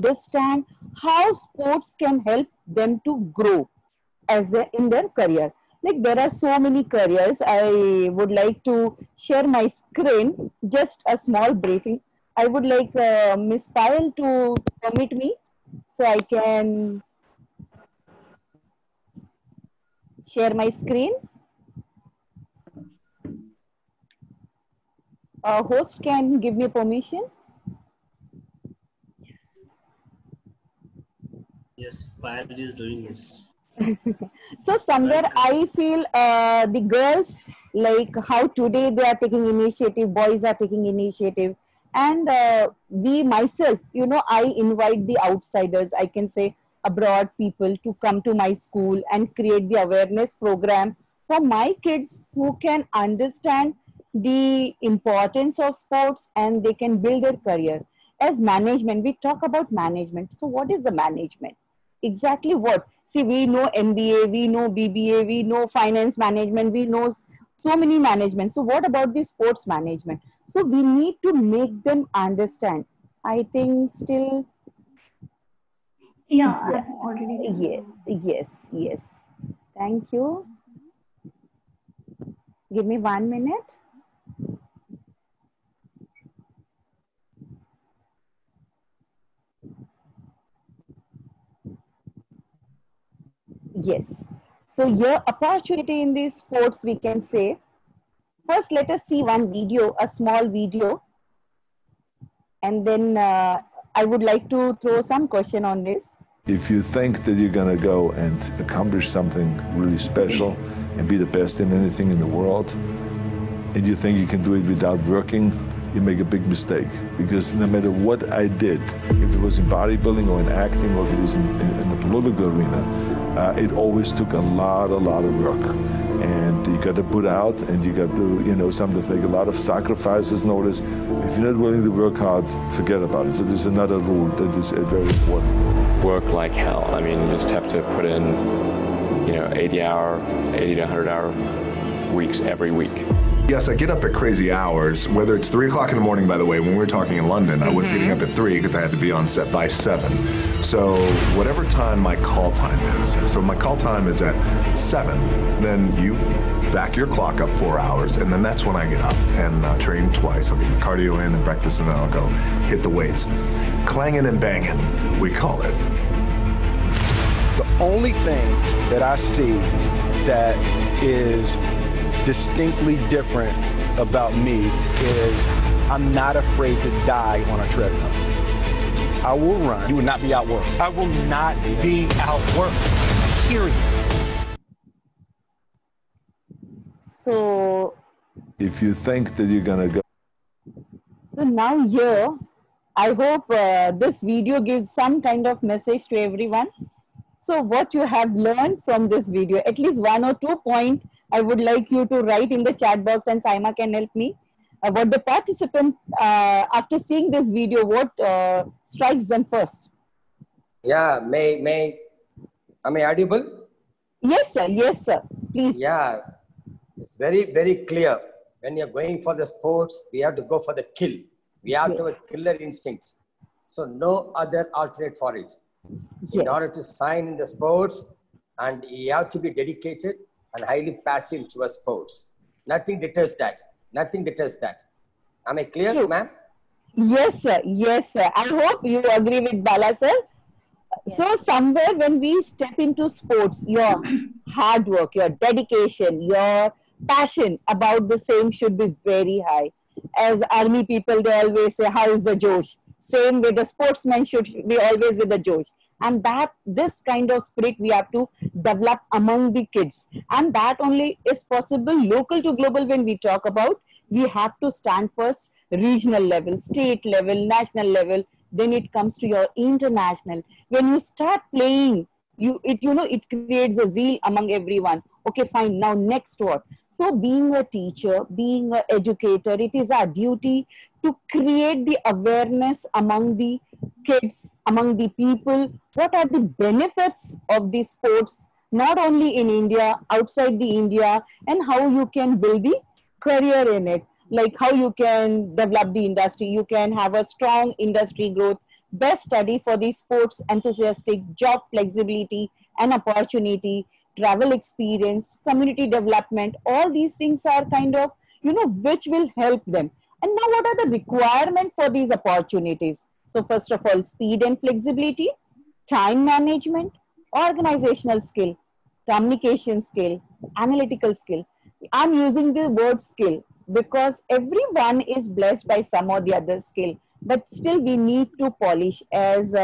understand how sports can help them to grow in their career. Like there are so many careers. I would like to share my screen, just a small briefing. I would like Miss Payal to permit me so I can share my screen. Host can give me permission. Yes, Payal is doing this. So somewhere I feel the girls, like how today they are taking initiative, boys are taking initiative, and we myself, you know, I invite the outsiders, I can say abroad people, to come to my school and create the awareness program for my kids who can understand the importance of sports and they can build their career. As management, we talk about management. So what is the management? Exactly what? See, we know MBA, we know BBA, we know finance management, we know so many management. So what about the sports management? So we need to make them understand. I think still, yeah, I'm already. yes. Thank you. Give me 1 minute. Yes. So your opportunity in these sports, we can say, first let us see one video, a small video, and then I would like to throw some question on this. If you think that you're going to go and accomplish something really special and be the best in anything in the world, and you think you can do it without working, you make a big mistake. Because no matter what I did, if it was in bodybuilding or in acting or if it was in the political arena, it always took a lot of work. And you got to put out, and you got to, you know, sometimes make a lot of sacrifices. Notice, if you're not willing to work hard, forget about it. So there's another rule that is very important. Work like hell. I mean, you just have to put in, you know, 80 to 100 hour weeks every week. Yes, I get up at crazy hours, whether it's 3 o'clock in the morning, by the way. When we were talking in London, I was getting up at 3 because I had to be on set by 7. So whatever time my call time is, so my call time is at 7, then you back your clock up 4 hours, and then that's when I get up and train twice. I'll get my cardio in and breakfast, and then I'll go hit the weights. Clanging and banging, we call it. The only thing that I see that is distinctly different about me is I'm not afraid to die on a treadmill. I will run. You will not be outworked. I will not be outworked, period. So if you think that you're going to go. So now here, I hope this video gives some kind of message to everyone. So what you have learned from this video, at least 1 or 2 points, I would like you to write in the chat box, and Saima can help me. What the participant, after seeing this video, what strikes them first? Yeah, am I audible? Yes, sir, please. Yeah, it's very clear. When you're going for the sports, we have to go for the kill. We have to have a killer instinct. So no other alternate for it. In order to sign in the sports, and you have to be dedicated and highly passive towards sports. Nothing deters that. Nothing deters that. Am I clear, ma'am? Yes, sir. I hope you agree with Bala, sir. Yes. So somewhere when we step into sports, your hard work, your dedication, your passion about the same should be very high. As army people, they always say, how is the Josh? Same with the sportsmen should be always with the Josh. And that this kind of spirit we have to develop among the kids. And that only is possible local to global. When we talk about, we have to stand first regional level, state level, national level. Then it comes to your international. When you start playing, it creates a zeal among everyone. Okay, fine. Now next what? So being a teacher, being an educator, it is our duty to create the awareness among the kids, among the people. What are the benefits of the sports, not only in India, outside the India, and how you can build the career in it. Like how you can develop the industry, you can have a strong industry growth best study for the sports enthusiastic, job flexibility and opportunity, travel experience, community development. All these things are kind of, which will help them. And now what are the requirements for these opportunities? So first of all, speed and flexibility, time management, organizational skill, communication skill, analytical skill. I'm using the word skill because everyone is blessed by some or the other skill, but still we need to polish. As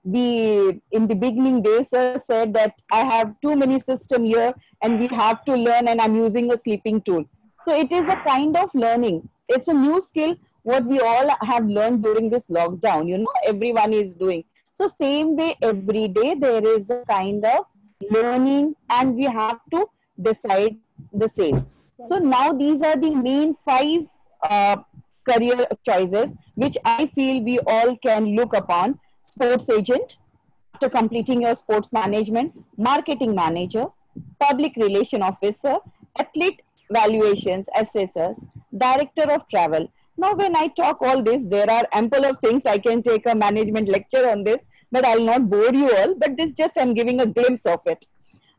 we in the beginning days said that I have too many system here and we have to learn, and I'm using a sleeping tool. So it is a kind of learning. It's a new skill what we all have learned during this lockdown. Everyone is doing. So same way, every day there is a kind of learning, and we have to decide the same. So now these are the main 5 career choices which I feel we all can look upon. Sports agent, after completing your sports management, marketing manager, public relation officer, athlete valuations assessors, director of travel. Now when I talk all this, there are ample of things. I can take a management lecture on this, but I'll not bore you all, but this just I'm giving a glimpse of it.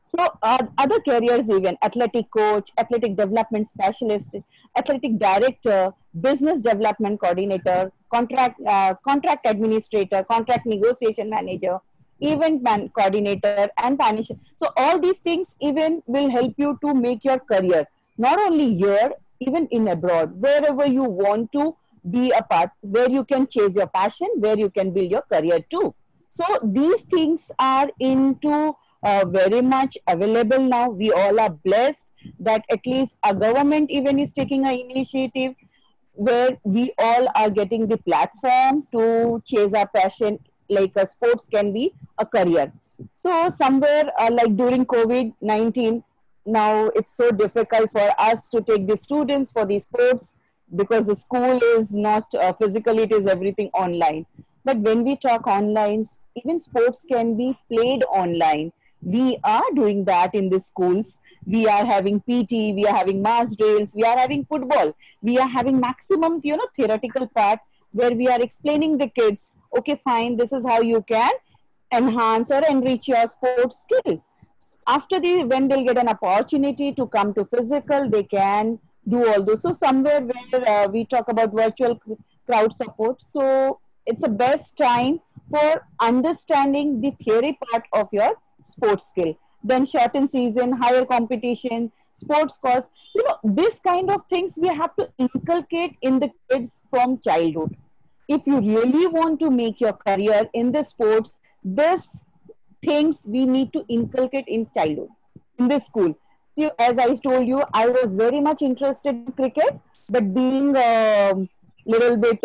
So other careers, even athletic coach, athletic development specialist, athletic director, business development coordinator, contract administrator, contract negotiation manager, coordinator, and financial. So all these things even will help you to make your career, not only here, even in abroad, wherever you want to be a part, where you can chase your passion, where you can build your career too. So these things are into very much available now. We all are blessed that at least a government even is taking an initiative where we all are getting the platform to chase our passion, like sports can be a career. So somewhere like during COVID-19, now it's so difficult for us to take the students for the sports because the school is not physical, it is everything online. But when we talk online, even sports can be played online. We are doing that in the schools. We are having PT, we are having mass drills, we are having football. We are having maximum, theoretical part where we are explaining the kids, okay, fine, this is how you can enhance or enrich your sports skill. After when they'll get an opportunity to come to physical, they can do all those. So somewhere where we talk about virtual crowd support, so it's the best time for understanding the theory part of your sports skill. Then shortened season, higher competition, sports course, this kind of things we have to inculcate in the kids from childhood. If you really want to make your career in the sports, this things we need to inculcate in childhood, in the school. See, as I told you, I was very much interested in cricket, but being a little bit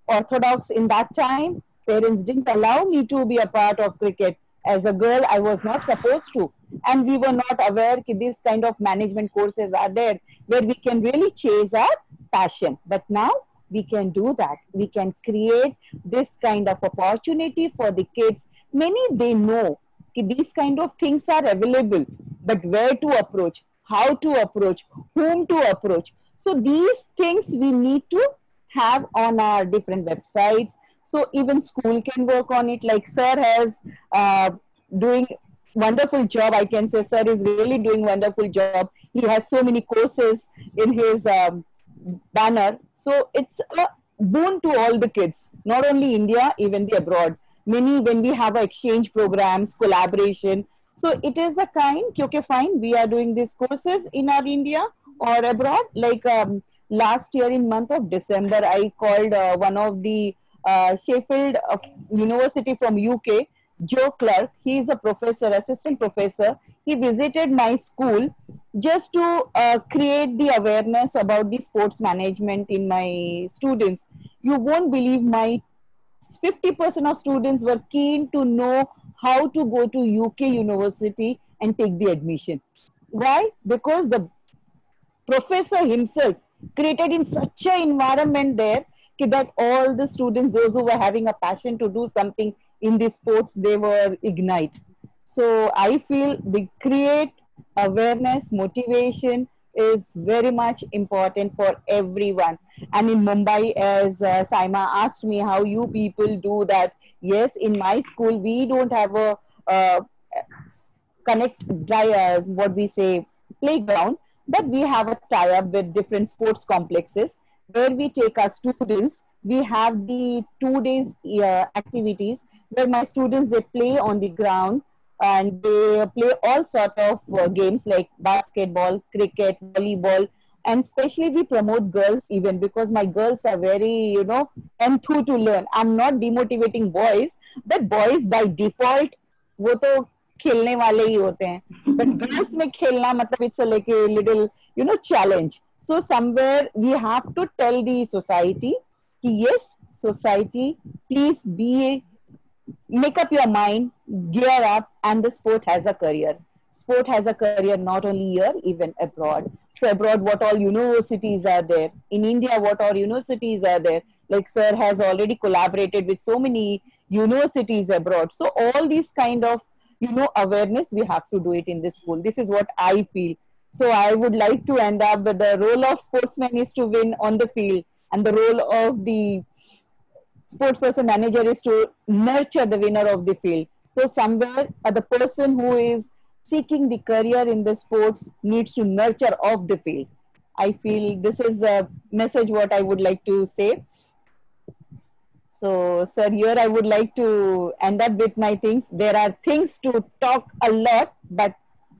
orthodox in that time, parents didn't allow me to be a part of cricket. As a girl, I was not supposed to. And we were not aware that these kind of management courses are there where we can really chase our passion. But now we can do that. We can create this kind of opportunity for the kids. Many, they know that these kind of things are available, but where to approach, how to approach, whom to approach. So these things we need to have on our different websites. So even school can work on it. Like sir has doing wonderful job. I can say sir is really doing wonderful job. He has so many courses in his banner. So it's a boon to all the kids, not only India, even the abroad. Many, when we have exchange programs, collaboration. So it is a kind, okay, fine, we are doing these courses in our India or abroad. Like last year in month of December, I called one of the Sheffield University from UK, Joe Clark. He is a professor, assistant professor. He visited my school just to create the awareness about the sports management in my students. You won't believe, my 50% of students were keen to know how to go to UK university and take the admission. Why? Because the professor himself created in such an environment there that all the students, those who were having a passion to do something in the sports, they were ignite. So I feel the create awareness, motivation is very much important for everyone. And in Mumbai, as Saima asked me how you people do that Yes, in my school, we don't have a what we say, playground, but we have a tie-up with different sports complexes where we take our students. We have the 2 days activities where my students, they play on the ground and they play all sort of games like basketball, cricket, volleyball, and especially we promote girls even because my girls are very, enthused to learn. I'm not demotivating boys, but boys by default वो तो खेलने वाले ही होते हैं, but girls में खेलना मतलब it's a like a little, challenge. So somewhere we have to tell the society कि yes, society, please make up your mind, gear up, and the sport has a career. Sport has a career not only here, even abroad. So abroad, what all universities are there? In India, what all universities are there? Like sir has already collaborated with so many universities abroad. So all these kind of, awareness, we have to do it in the school. This is what I feel. So I would like to end up with the role of sportsman is to win on the field, and the role of the sports person manager is to nurture the winner of the field. So somewhere the person who is seeking the career in the sports needs to nurture off the field. I feel this is a message what I would like to say. So sir, here I would like to end up with my things. There are things to talk a lot, but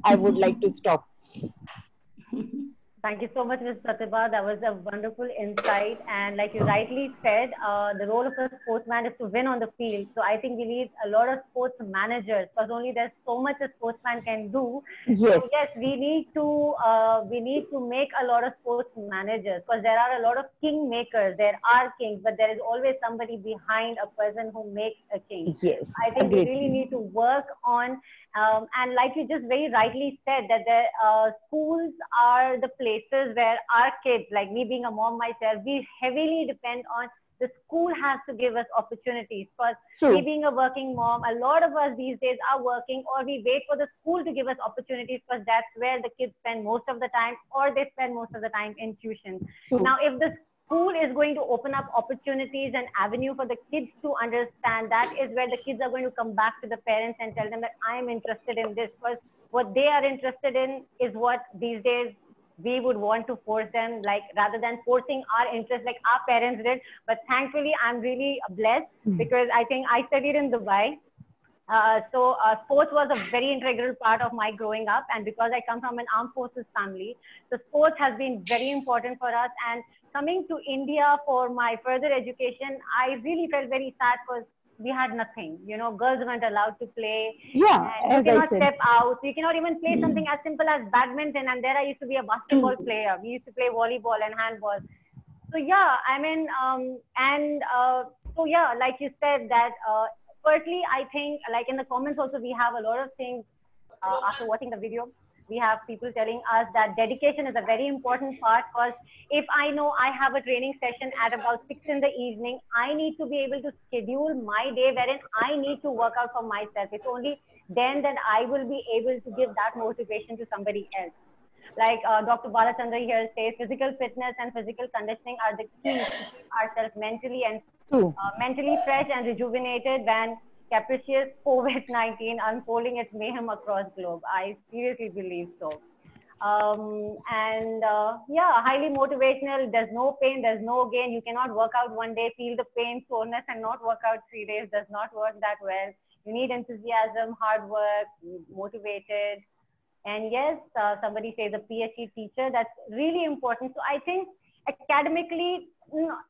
I would like to stop. Thank you so much, Ms. Pratibha. That was a wonderful insight. And like you rightly said, the role of a sportsman is to win on the field. So I think we need a lot of sports managers because only there's so much a sportsman can do. Yes. So yes, we need to make a lot of sports managers because there are a lot of king makers. There are kings, but there is always somebody behind a person who makes a king. Yes. I think we really need to work on. And like you just very rightly said, that the schools are the places where our kids, like me being a mom myself, we heavily depend on the school has to give us opportunities. Because me being a working mom, a lot of us these days are working, or we wait for the school to give us opportunities because that's where the kids spend most of the time, or they spend most of the time in tuition. Now, if the school is going to open up opportunities and avenue for the kids to understand, that is where the kids are going to come back to the parents and tell them that I am interested in this, because what they are interested in is what these days we would want to force them, like rather than forcing our interest like our parents did. But thankfully, I'm really blessed because I think I studied in Dubai. So sports was a very integral part of my growing up, and because I come from an armed forces family, so sports has been very important for us. And coming to India for my further education, I really felt very sad because we had nothing. Girls weren't allowed to play. Yeah, and you cannot step out. You cannot even play something as simple as badminton. And there I used to be a basketball player. We used to play volleyball and handball. So yeah, I mean, so yeah, like you said that. Firstly, I think like in the comments also, we have a lot of things after watching the video. We have people telling us that dedication is a very important part, because if I know I have a training session at about 6 in the evening, I need to be able to schedule my day wherein I need to work out for myself. It's only then that I will be able to give that motivation to somebody else. Like Dr. Balachandra here says, physical fitness and physical conditioning are the keys to keep ourselves mentally and mentally fresh and rejuvenated when capricious COVID-19 unfolding its mayhem across globe. I seriously believe so. Yeah, highly motivational. There's no pain, there's no gain. You cannot work out one day, feel the pain, soreness, and not work out 3 days. Does not work that well. You need enthusiasm, hard work, motivated. And yes, somebody says a PhD teacher. That's really important. So I think academically,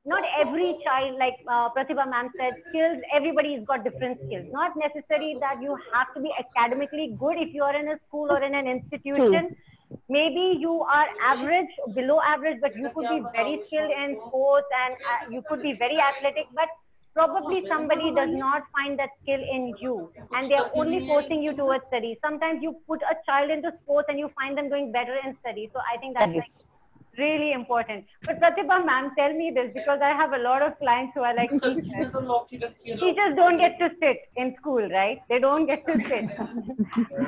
not every child, like Pratibha ma'am said, skills, everybody's got different skills. Not necessary that you have to be academically good if you are in a school or in an institution. Maybe you are average, below average, but you could be very skilled in sports and you could be very athletic, but probably somebody does not find that skill in you and they're only forcing you towards study. Sometimes you put a child into sports and you find them doing better in study. So I think that's like really important. But Pratibha ma'am, tell me this, because I have a lot of clients who are like teachers. Teachers don't get to sit in school, right? They don't get to sit.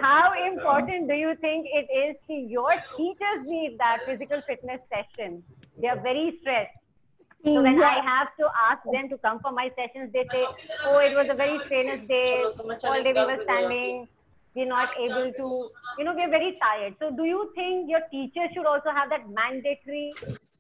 How important do you think it is to your teachers need that physical fitness session? They are very stressed. So when I Yeah. have to ask them to come for my sessions, they say, "Oh, it was a very strenuous day. All day we were standing. We're not able to, we're very tired." So do you think your teachers should also have that mandatory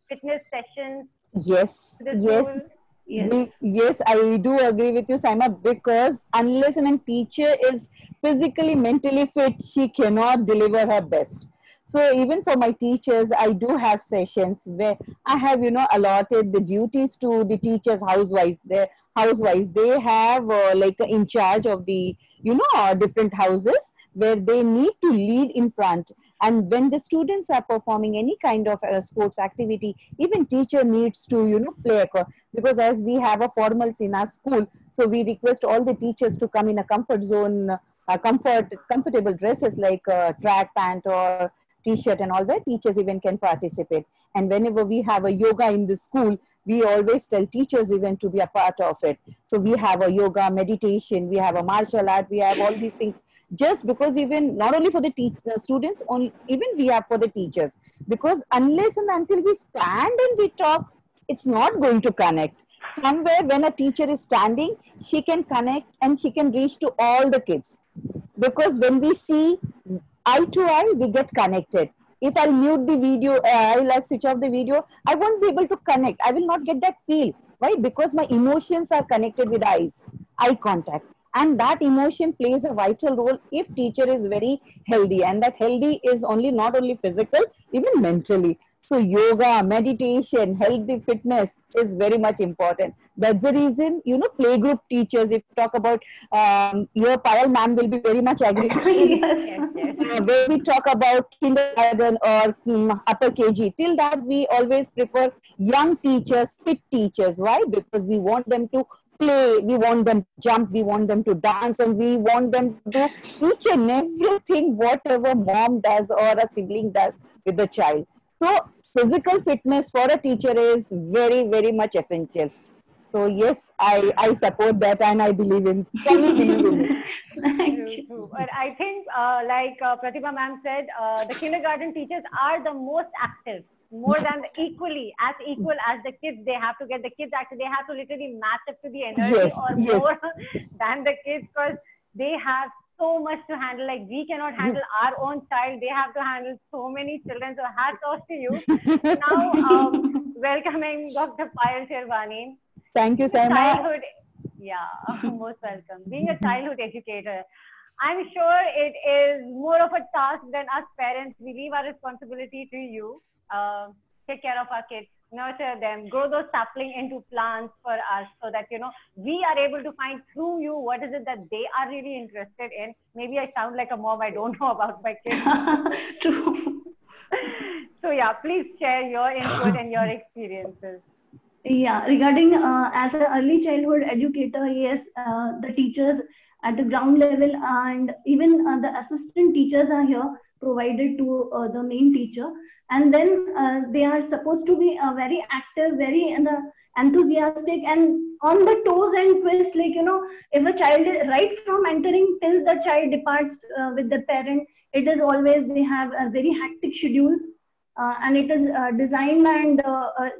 fitness sessions Yes, to the yes, school? Yes. yes, I do agree with you, Saima, because unless and a teacher is physically, mentally fit, she cannot deliver her best. So even for my teachers, I do have sessions where I have, allotted the duties to the teachers, housewives. They have like in charge of the, different houses where they need to lead in front. And when the students are performing any kind of sports activity, even teacher needs to play because as we have a formals in our school, so we request all the teachers to come in a comfort zone, comfortable dresses like track pant or t-shirt, and all that teachers even can participate. And whenever we have a yoga in the school, we always tell teachers even to be a part of it. So we have a yoga, meditation, we have a martial art, we have all these things, just because even not only for the students, only even we have for the teachers, because unless and until we stand and we talk, it's not going to connect. Somewhere when a teacher is standing, she can connect and she can reach to all the kids, because when we see eye to eye, we get connected. If I'll mute the video, I'll switch off the video, I won't be able to connect, I will not get that feel. Why? Because my emotions are connected with eyes, eye contact, and that emotion plays a vital role if teacher is very healthy, and that healthy is only not only physical, even mentally. So yoga, meditation, healthy fitness is very much important. That's the reason, playgroup teachers, if you talk about, your Payal ma'am will be very much agree. Yes. When we talk about kindergarten or upper KG, till that we always prefer young teachers, fit teachers. Why? Because we want them to play, we want them to jump, we want them to dance, and we want them to do each and everything whatever mom does or a sibling does with the child. So physical fitness for a teacher is very, very much essential. So yes, I support that, and I believe in, strongly believe in it. Thank True, you. true. But I think, like Pratibha ma'am said, the kindergarten teachers are the most active, more than as equal as the kids. They have to get the kids active. They have to literally match up to the energy Yes, or yes. more than the kids, because they have so much to handle. Like we cannot handle our own child. They have to handle so many children. So hats off to you. Now, welcoming Dr. Payal Sherwani. Thank you, Being a Saima. childhood, yeah, most welcome. Being a childhood educator, I'm sure it is more of a task than us parents. We leave our responsibility to you. Take care of our kids, nurture them, grow those sapling into plants for us, so that we are able to find through you what is it that they are really interested in. Maybe I sound like a mom. I don't know about my kids. True. So yeah, please share your input and your experiences. Yeah, regarding as an early childhood educator, yes, the teachers at the ground level and even the assistant teachers are here provided to the main teacher, and then they are supposed to be very active, very enthusiastic, and on the toes and twist. Like if a child right from entering till the child departs with the parent, it is always they have very hectic schedules, and it is designed, and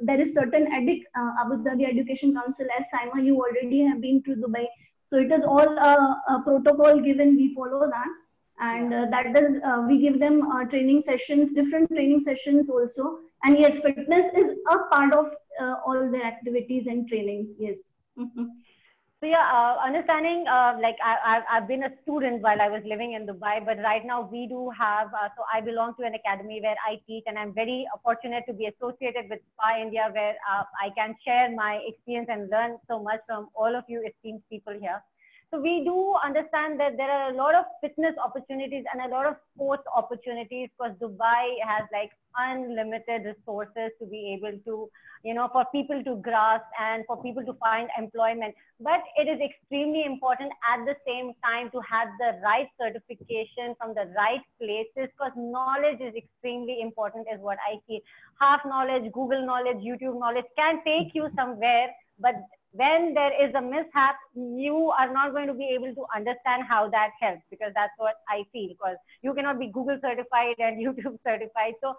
there is certain Abu Dhabi Education Council, as Saima, you already have been to Dubai. So it is all a protocol given, we follow that. And that does, we give them training sessions, different training sessions also. And yes, fitness is a part of all their activities and trainings, yes. So yeah, understanding, like I've been a student while I was living in Dubai, but right now we do have, so I belong to an academy where I teach, and I'm very fortunate to be associated with SPA India, where I can share my experience and learn so much from all of you esteemed people here. So we do understand that there are a lot of fitness opportunities and a lot of sports opportunities, because Dubai has like unlimited resources to be able to, for people to grasp and for people to find employment. But it is extremely important at the same time to have the right certification from the right places, because knowledge is extremely important is what I feel. Half knowledge, Google knowledge, YouTube knowledge can take you somewhere, but when there is a mishap, you are not going to be able to understand how that helps, because that's what I feel, because you cannot be Google certified and YouTube certified. So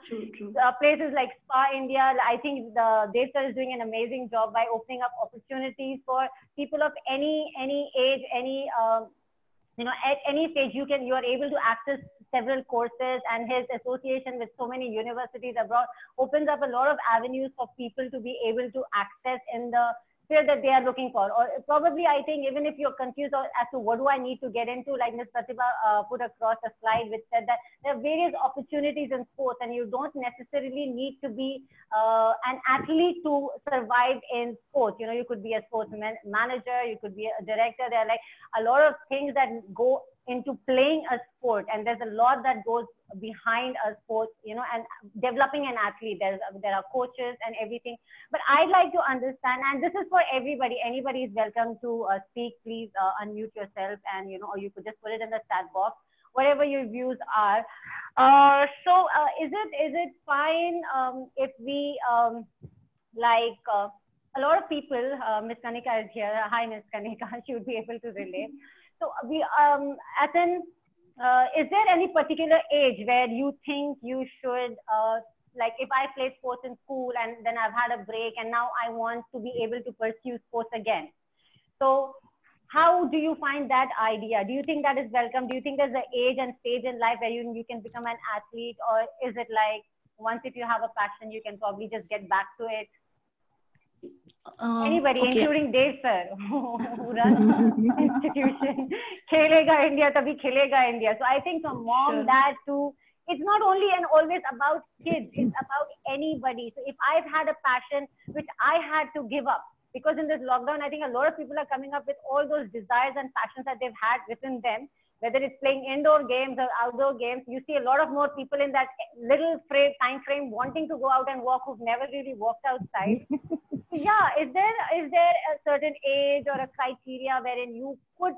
places like Spa India, I think Dev sir is doing an amazing job by opening up opportunities for people of any age, any at any stage. You are able to access several courses, and his association with so many universities abroad opens up a lot of avenues for people to be able to access in the field that they are looking for. Or probably, I think, even if you're confused as to what do I need to get into, like Ms. Pratibha put across a slide which said that there are various opportunities in sports, and you don't necessarily need to be an athlete to survive in sports. You could be a sports manager, you could be a director. There are like a lot of things that go into playing a sport, and there's a lot that goes behind a sport, and developing an athlete. There are coaches and everything. But I'd like to understand, and this is for everybody, anybody is welcome to speak. Please unmute yourself, and or you could just put it in the chat box, whatever your views are. So is it fine if we a lot of people, Ms. Kanika is here. Hi, Ms. Kanika. She would be able to relate. So we, is there any particular age where you think you should, like if I played sports in school and then I've had a break and now I want to be able to pursue sports again? So how do you find that idea? Do you think that is welcome? Do you think there's an age and stage in life where you can become an athlete? Or is it like once if you have a passion, you can probably just get back to it? Anybody, okay, including Dev sir, who runs institution, Khelega India, Tabhi Khelega India. So I think from mom, dad to, it's not only and always about kids, it's about anybody. So if I've had a passion which I had to give up, because in this lockdown, I think a lot of people are coming up with all those desires and passions that they've had within them, whether it's playing indoor games or outdoor games. You see a lot of more people in that little time frame wanting to go out and walk who've never really walked outside. So yeah, is there a certain age or a criteria wherein you could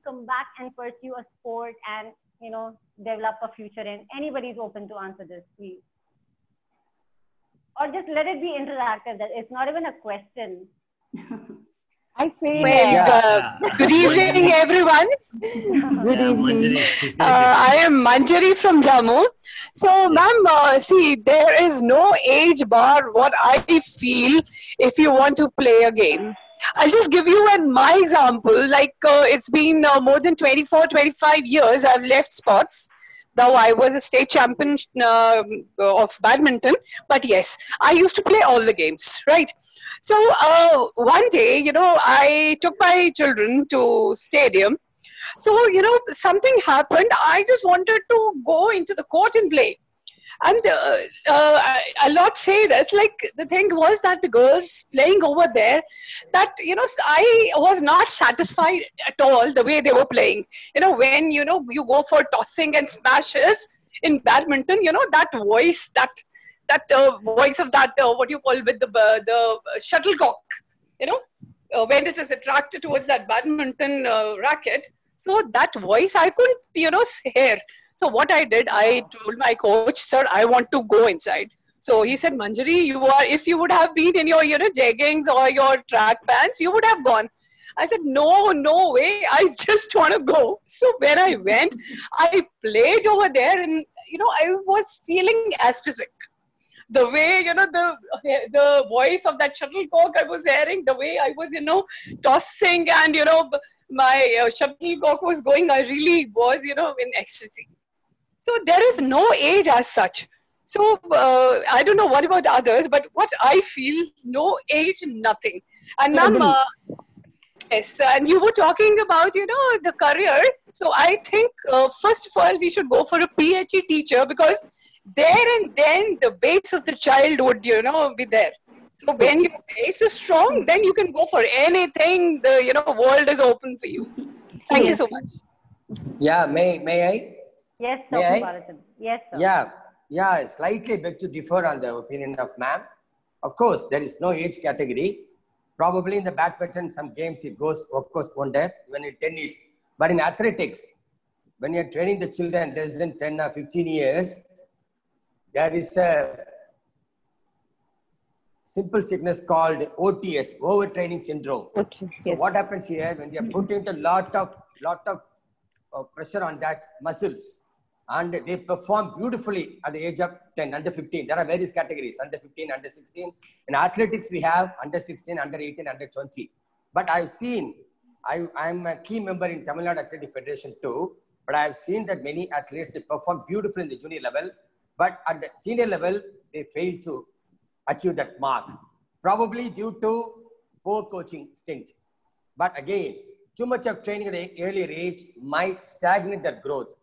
come back and pursue a sport and, develop a future in? Anybody's open to answer this, please. Or just let it be interactive. That it's not even a question. I feel good evening, everyone. Good evening. I am Manjari from Jammu. So, ma'am, see, there is no age bar what I feel if you want to play a game. I'll just give you my example. Like, it's been more than 24, 25 years I've left sports. Though I was a state champion of badminton, but yes, I used to play all the games, right? So one day, I took my children to stadium. So, something happened. I just wanted to go into the court and play. And I'll not say this, like the thing was that the girls playing over there, that, I was not satisfied at all the way they were playing. When, you go for tossing and smashes in badminton, that voice, that voice of that, what you call with the shuttlecock, when it is attracted towards that badminton racket. So that voice I couldn't, hear. So what I did, I told my coach, sir, I want to go inside. So he said, Manjari, if you would have been in your, jeggings or your track pants, you would have gone. I said, no way. I just want to go. So when I went, I played over there and, I was feeling ecstatic. The way, the voice of that shuttlecock I was hearing, the way I was, tossing and, my shuttlecock was going, I really was, in ecstasy. So there is no age as such. So I don't know what about others, but what I feel, no age, nothing. And ma'am, yes, and you were talking about, the career. So I think, first of all, we should go for a PhD teacher, because there and then the base of the child would, be there. So when your base is strong, then you can go for anything. The, world is open for you. Thank you so much. Yeah, may I? Yes, sir. Yes, sir. Yeah, slightly beg to differ on the opinion of ma'am. Of course, there is no age category. Probably in the badminton, some games it goes, of course, one day, when in tennis. But in athletics, when you're training the children less than 10 or 15 years, there is a simple sickness called OTS, overtraining syndrome. Okay. So Yes. what happens here when we are putting a lot of pressure on that muscles, and they perform beautifully at the age of 10, under 15. There are various categories, under 15, under 16. In athletics, we have under 16, under 18, under 20. But I've seen, I'm a key member in Tamil Nadu Athletic Federation too, but I've seen that many athletes, they perform beautifully in the junior level, but at the senior level, they fail to achieve that mark, probably due to poor coaching stint. But again, too much of training at an earlier age might stagnate their growth.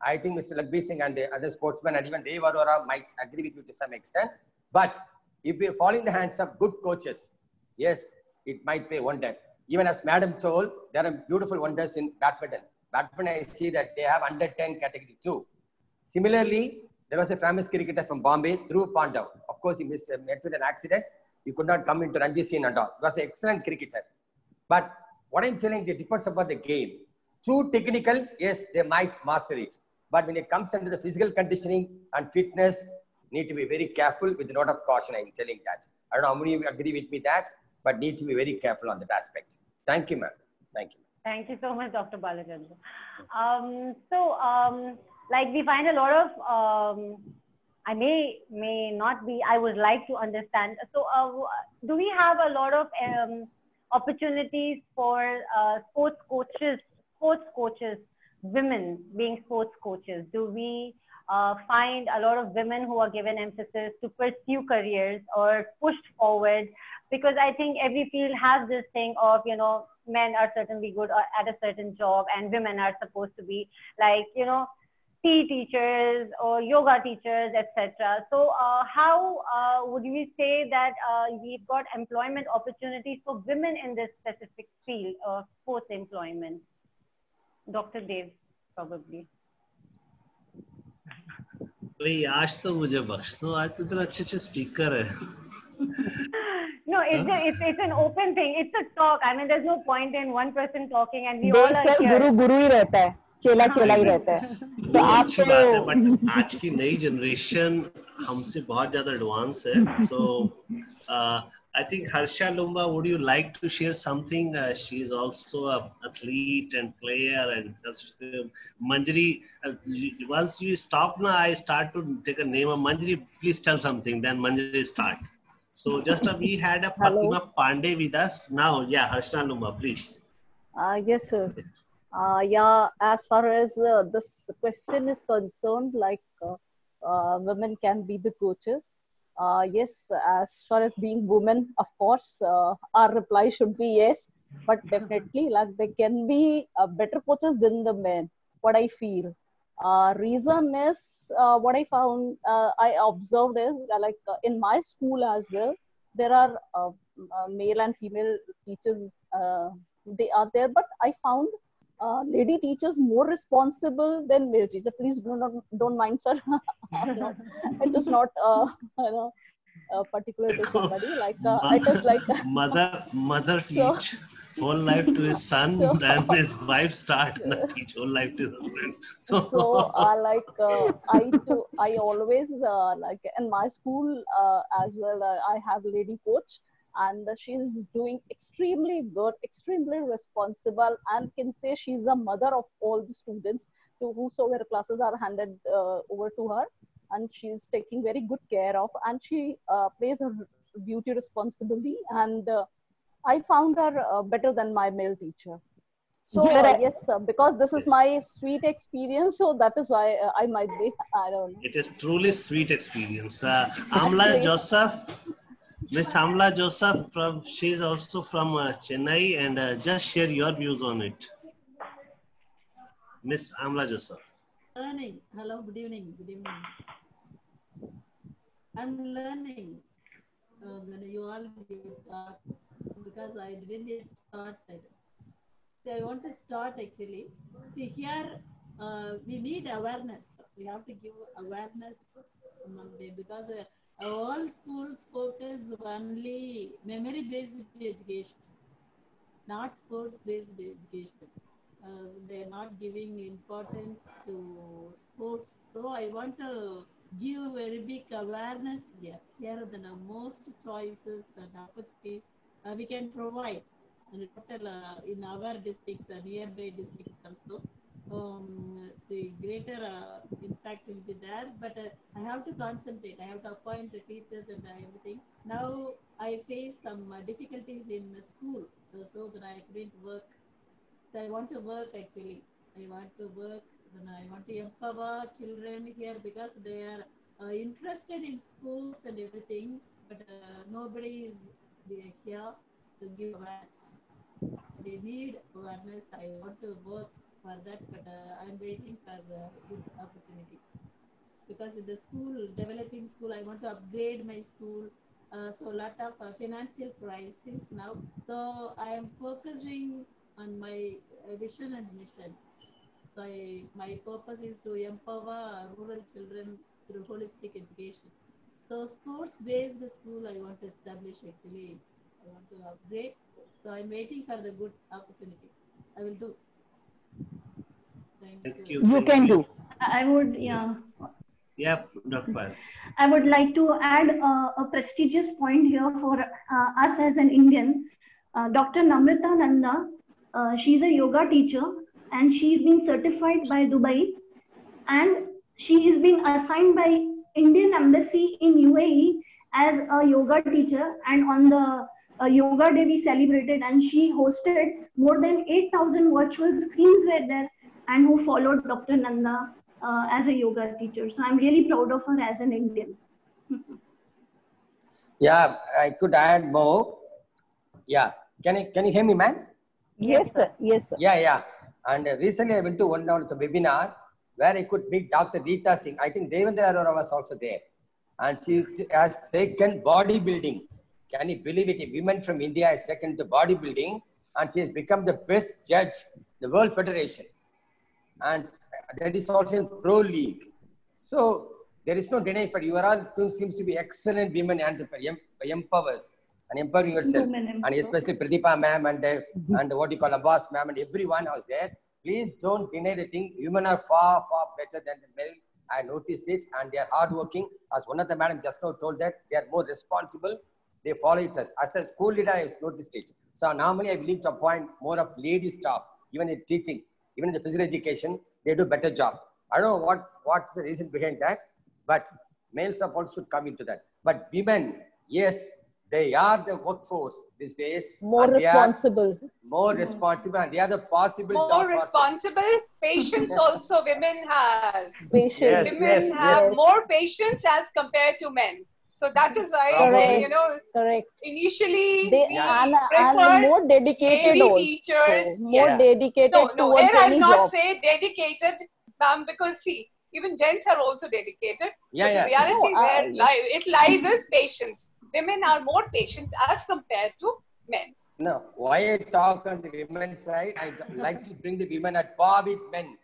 I think Mr. Lagbir Singh and the other sportsmen and even Dave Arora might agree with you to some extent. But if we fall in the hands of good coaches, yes, it might pay wonder. Even as Madam told, there are beautiful wonders in badminton. Badminton, I see that they have under 10 category too. Similarly, there was a famous cricketer from Bombay, Dhruv Pandav. Of course, he met with an accident. He could not come into Ranji scene and all. He was an excellent cricketer. But what I'm telling you, it depends upon the game. Too technical, yes, they might master it. But when it comes under the physical conditioning and fitness, need to be very careful with a lot of caution. I'm telling that. I don't know how many of you agree with me that, but need to be very careful on that aspect. Thank you, ma'am. Thank you. Thank you so much, Dr. Balachandra. Like we find a lot of, I may not be, I would like to understand. So do we have a lot of opportunities for sports coaches, women being sports coaches? Do we find a lot of women who are given emphasis to pursue careers or pushed forward? Because I think every field has this thing of, you know, men are certainly good at a certain job and women are supposed to be like, you know, PE teachers or yoga teachers, etc. So how would you say that we've got employment opportunities for women in this specific field of sports employment? Dr. Dev, probably. भाई आज तो मुझे बख्श दो, आज तो इतने अच्छे speaker है. No, it's an open thing. It's a talk. I mean, there's no point in one person talking and we all are here. गुरु ही रहता है, चेला ही रहता है. तो आप अच्छी बात है, बट आज की नई जनरेशन हमसे बहुत ज्यादा एडवांस है. So I think Harsha Lumba, would you like to share something? She is also an athlete and player, and Manjari. Once you stop now, I start to take a name of Manjari. Please tell something. Then Manjari start. So just we had a Pratima Pandey with us now. Yeah, Harsha Lumba, please. Yes, sir. Yeah, as far as this question is concerned, like women can be the coaches. Yes, as far as being women, of course, our reply should be yes. But definitely, like they can be better coaches than the men. What I feel. Reason is what I found. I observed is like in my school as well. There are male and female teachers. They are there, but I found lady teachers more responsible than male teachers. Please don't mind, sir. It is not particular to somebody. Like it is like mother teach whole life to his son, then his wife start and teach whole life to his husband. So I always like in my school as well. I have a lady coach. And she's doing extremely good, extremely responsible, and can say she's a mother of all the students to whosoever classes are handed over to her. And she's taking very good care of, and she plays her duty responsibly. And I found her better than my male teacher. So yes, because this is my sweet experience, so that is why I might be, I don't know. It is truly sweet experience. Amla Joseph. Miss Amla Joseph, she is also from Chennai, and just share your views on it. Miss Amla Joseph. Learning. Hello, good evening. Good evening. I'm learning when you all talk because I didn't get started. So I want to start actually. See here, we need awareness. We have to give awareness among them because. All schools focus only memory-based education, not sports-based education. They're not giving importance to sports. So I want to give very big awareness here. Here are the most choices and opportunities we can provide in total in our districts and nearby districts also. See, greater impact will be there, but I have to concentrate. I have to appoint the teachers and everything. Now I face some difficulties in school, so that I couldn't work. So I want to work actually. I want to work. Then I want to empower children here because they are interested in schools and everything, but nobody is here to give awareness. They need awareness. I want to work for that, but I'm waiting for a good opportunity. Because in the school, developing school, I want to upgrade my school. So a lot of financial crisis now. So I am focusing on my vision and mission. So my purpose is to empower rural children through holistic education. So sports-based school I want to establish actually. I want to upgrade. So I'm waiting for the good opportunity. I will do. Thank you. You can do. I would, yeah. Yeah, Dr. Payal. I would like to add a prestigious point here for us as an Indian. Dr. Namrata Nanda, she's a yoga teacher and she's been certified by Dubai, and she is being assigned by Indian Embassy in UAE as a yoga teacher. And on the Yoga Day we celebrated, and she hosted more than 8,000 virtual screens were there and who followed Dr. Nanda as a yoga teacher. So I'm really proud of her as an Indian. Yeah, I could add more. Yeah, can you hear me, man? Yes, sir. Yes, sir. Yeah. And recently I went to one of the webinar where I could meet Dr. Rita Singh. I think Devendra Arora was also there. And she has taken bodybuilding. Can you believe it? A woman from India has taken to bodybuilding and she has become the best judge, the World Federation. And that is also in Pro League. So there is no denying, but you are all seems to be excellent women entrepreneurs, empowers and empowering yourself. And especially Pratibha ma'am and what you call Abbas ma'am and everyone was there. Please don't deny the thing. Women are far, far better than the men. I noticed it, and they are hardworking. As one of the madam just now told that they are more responsible. They follow it as a school leader. I have noticed it. So normally I believe to appoint more of lady staff, even in teaching, even in the physical education, they do better job. I don't know what's the reason behind that, but male support should come into that. But women, yes, they are the workforce these days. More responsible. More responsible, and they are the possible. More responsible. Patience also women has. Patience. Yes, women have more patience as compared to men. So that is why, you know, correct. Initially, they are more dedicated teachers. More dedicated. No, here I'll not say dedicated, ma'am, because see, even gents are also dedicated. Yeah. The reality where it lies is patience. Women are more patient as compared to men. No, why I talk on the women's side, I like to bring the women at par with men.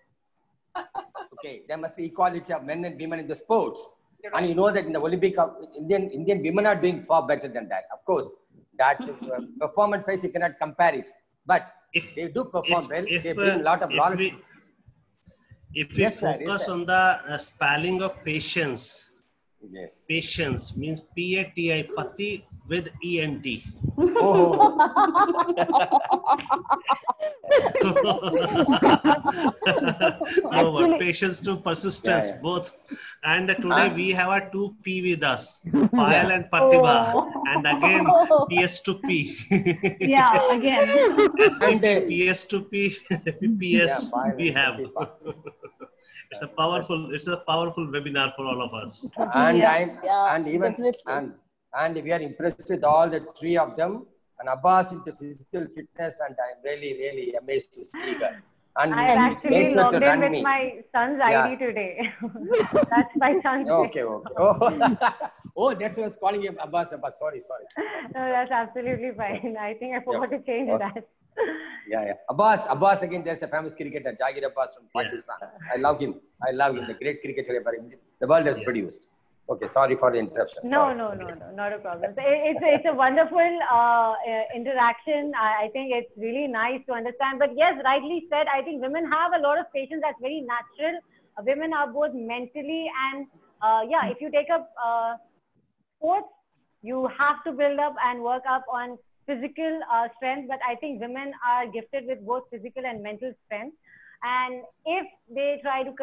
Okay, there must be equality of men and women in the sports. Right. And you know that in the Olympic, Indian women are doing far better than that. Of course, that performance-wise, you cannot compare it. But they do perform well. They bring a lot of knowledge. If we focus on the spelling of patience, yes, patience means P-A-T-I, pati with E-N-T. Oh. No, but patience to persistence, both. And today we have a two P with us, Payal and Pratibha, and again PS to P. Yeah, again. PS to P, PS we have. It's a powerful webinar for all of us. And we are impressed with all the three of them. And Abbas into physical fitness, and I'm really amazed to see her. And I've actually logged in with my son's ID today. That's my son's Okay. Oh, that's why I was calling him Abbas. Sorry. No, that's absolutely fine. I think I forgot to change that. Yeah. Abbas again, there's a famous cricketer, Jagir Abbas from Pakistan. I love him. The great cricketer the world has produced. Okay, sorry for the interruption. No, not a problem. So it's a wonderful interaction. I think it's really nice to understand. But yes, rightly said, I think women have a lot of patience. That's very natural. Women are both mentally and yeah, if you take up sports, you have to build up and work up on physical strength. But I think women are gifted with both physical and mental strength. And if they try to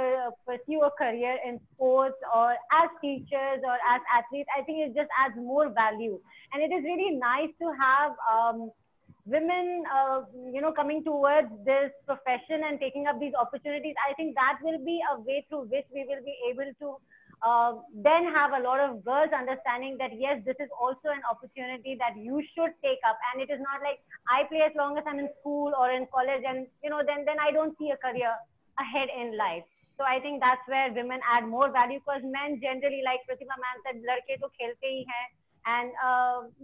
pursue a career in sports or as teachers or as athletes, I think it just adds more value. And it is really nice to have women, coming towards this profession and taking up these opportunities. I think that will be a way through which we will be able to then have a lot of girls understanding that yes, this is also an opportunity that you should take up. And it is not like I play as long as I'm in school or in college, and then I don't see a career ahead in life. So I think that's where women add more value, because men generally, like Pratibha ma'am said, ladke to khelte hi hain. And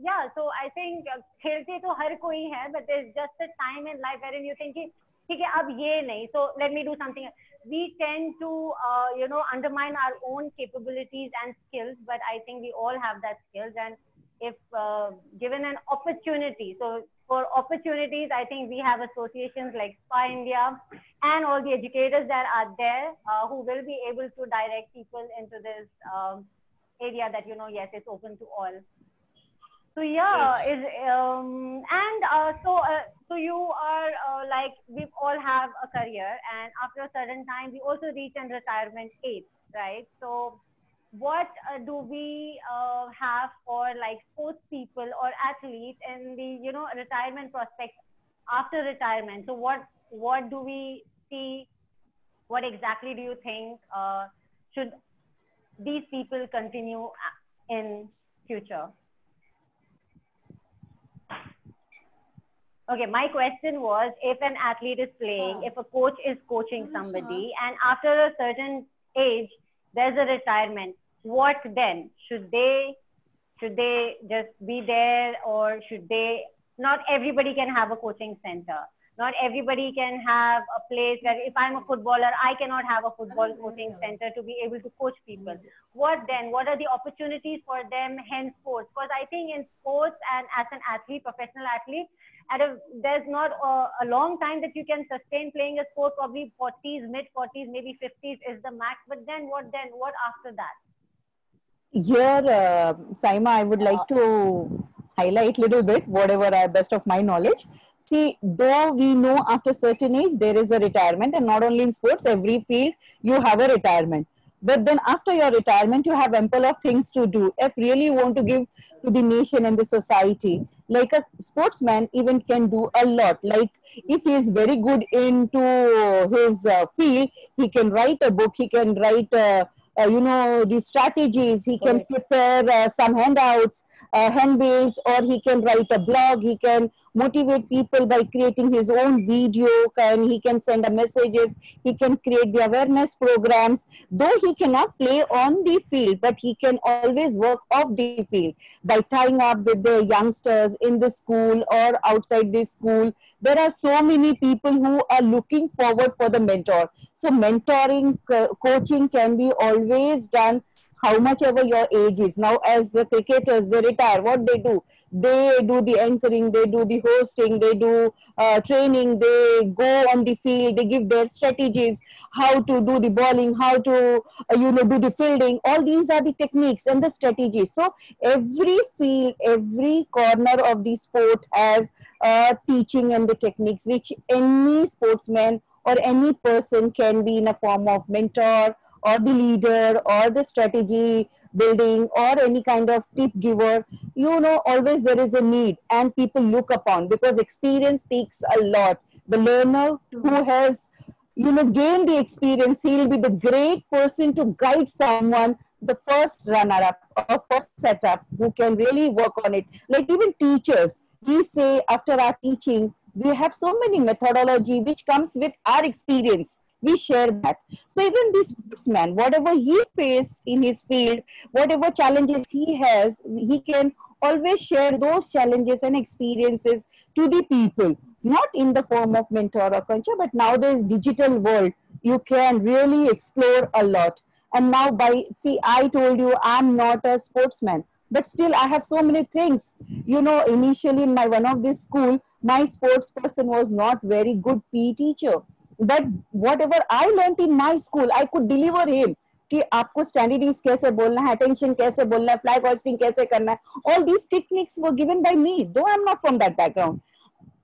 yeah, so I think khelte to har koi hai, but there's just a time in life wherein you think, okay, ab ye nahi, so let me do something. We tend to, undermine our own capabilities and skills, but I think we all have that skills. And if given an opportunity, so for opportunities, I think we have associations like SPA India and all the educators that are there who will be able to direct people into this area that, yes, it's open to all. So yeah, so you are like, we all have a career, and after a certain time we also reach a retirement age, right? So what do we have for like sports people or athletes in the retirement prospects after retirement? So what do we see? What exactly do you think should these people continue in future? Okay, my question was, if an athlete is playing, if a coach is coaching somebody, and after a certain age, there's a retirement, what then? Should they just be there, or should they, not everybody can have a coaching center. Not everybody can have a place where, if I'm a footballer, I cannot have a football coaching center to be able to coach people. What then? What are the opportunities for them henceforth? Because I think in sports and as an athlete, professional athlete, there's not a long time that you can sustain playing a sport. Probably 40s, mid 40s, maybe 50s is the max. But then what after that? Here, Saima, I would like to highlight a little bit, whatever I best of my knowledge. See, though we know after certain age there is a retirement, and not only in sports, every field you have a retirement. But then after your retirement, you have ample of things to do. If really you want to give to the nation and the society, like a sportsman even can do a lot. Like if he is very good into his field, he can write a book, he can write the strategies, he can prepare some handouts, handbills, or he can write a blog, he can motivate people by creating his own video, and he can send messages, he can create the awareness programs. Though he cannot play on the field, but he can always work off the field by tying up with the youngsters in the school or outside the school. There are so many people who are looking forward for the mentor. So mentoring, coaching can be always done how much ever your age is. Now as the cricketers, they retire, what they do? They do the anchoring, they do the hosting, they do training, they go on the field, they give their strategies, how to do the bowling, how to do the fielding. All these are the techniques and the strategies. So every field, every corner of the sport has teaching and the techniques which any sportsman or any person can be in a form of mentor or the leader or the strategy building or any kind of tip giver. Always there is a need, and people look upon, because experience speaks a lot. The learner who has gained the experience, he'll be the great person to guide someone, the first runner-up or first setup, who can really work on it. Like even teachers, we say after our teaching, we have so many methodology which comes with our experience. We share that. So even this sportsman, whatever he faced in his field, whatever challenges he has, he can always share those challenges and experiences to the people, not in the form of mentor or coach, but now there's digital world. You can really explore a lot. And now I told you I'm not a sportsman, but still I have so many things. Initially in one of this school, my sports person was not very good PE teacher. But whatever I learned in my school, I could deliver him कि आपको स्टैंडर्डीज कैसे बोलना है, attention कैसे बोलना है, flag hosting कैसे करना है. All these techniques were given by me, though I'm not from that background.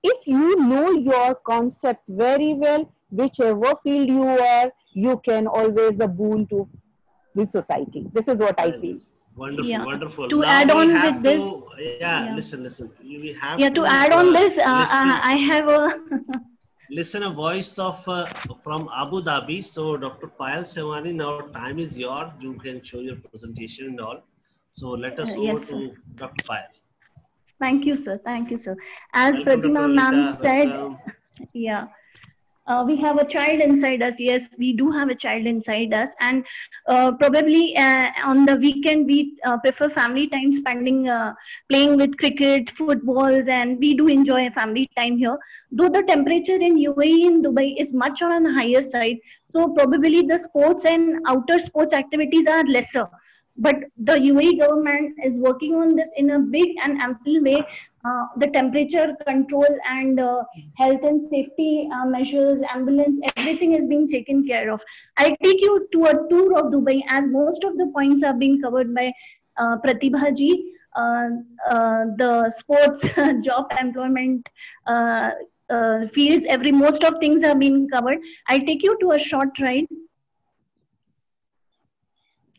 If you know your concept very well, whichever field you are, you can always a boon to the society. This is what I feel. Wonderful, Yeah. wonderful. To Now add we on have with this, to, yeah. listen. We have Yeah, to add on this, listen, I have a listen a voice of from Abu Dhabi. So Dr. Payal Sewani, now time is yours. You can show your presentation and all. So let us over yes, to Dr. Payal. Thank you, sir. Thank you, sir. As Welcome, Pratima Dr. ma'am Lalita. said, Welcome. yeah, we have a child inside us. Yes, we do have a child inside us, and probably on the weekend we prefer family time spending playing with cricket, footballs, and we do enjoy family time here. Though the temperature in UAE and Dubai is much on the higher side, so probably the sports and outer sports activities are lesser. But the UAE government is working on this in a big and ample way. The temperature control and health and safety measures, ambulance, everything is being taken care of. I'll take you to a tour of Dubai, as most of the points are being covered by Pratibha ji. The sports, job, employment fields, most of things are being covered. I'll take you to a short ride.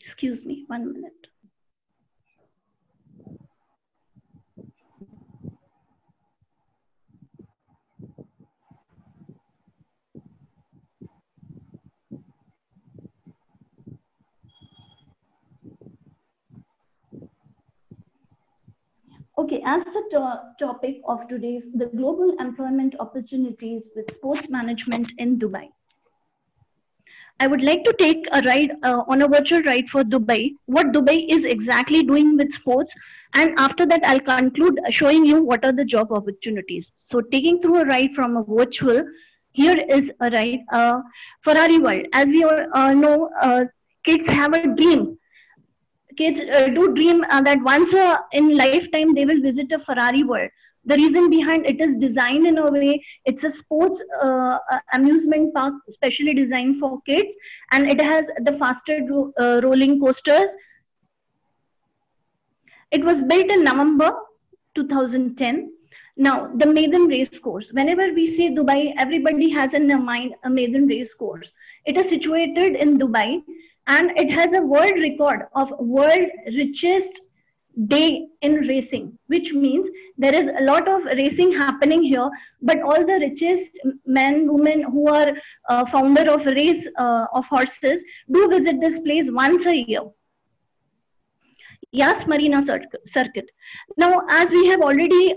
Excuse me, 1 minute. Okay, as the topic of today's, the global employment opportunities with sports management in Dubai. I would like to take a ride on a virtual ride for Dubai, what Dubai is exactly doing with sports, and after that I'll conclude showing you what are the job opportunities. So taking through a ride from a virtual, here is a ride, Ferrari World. As we all know, kids have a dream. Kids do dream that once in lifetime they will visit a Ferrari World. The reason behind it is designed in a way, it's a sports amusement park specially designed for kids, and it has the faster rolling coasters. It was built in November 2010. Now, the Maidan Race Course. Whenever we say Dubai, everybody has in their mind a Maidan Race Course. It is situated in Dubai, and it has a world record of world richest day in racing, which means there is a lot of racing happening here, but all the richest men, women who are founder of race of horses do visit this place once a year. Yas Marina Circuit. Now, as we have already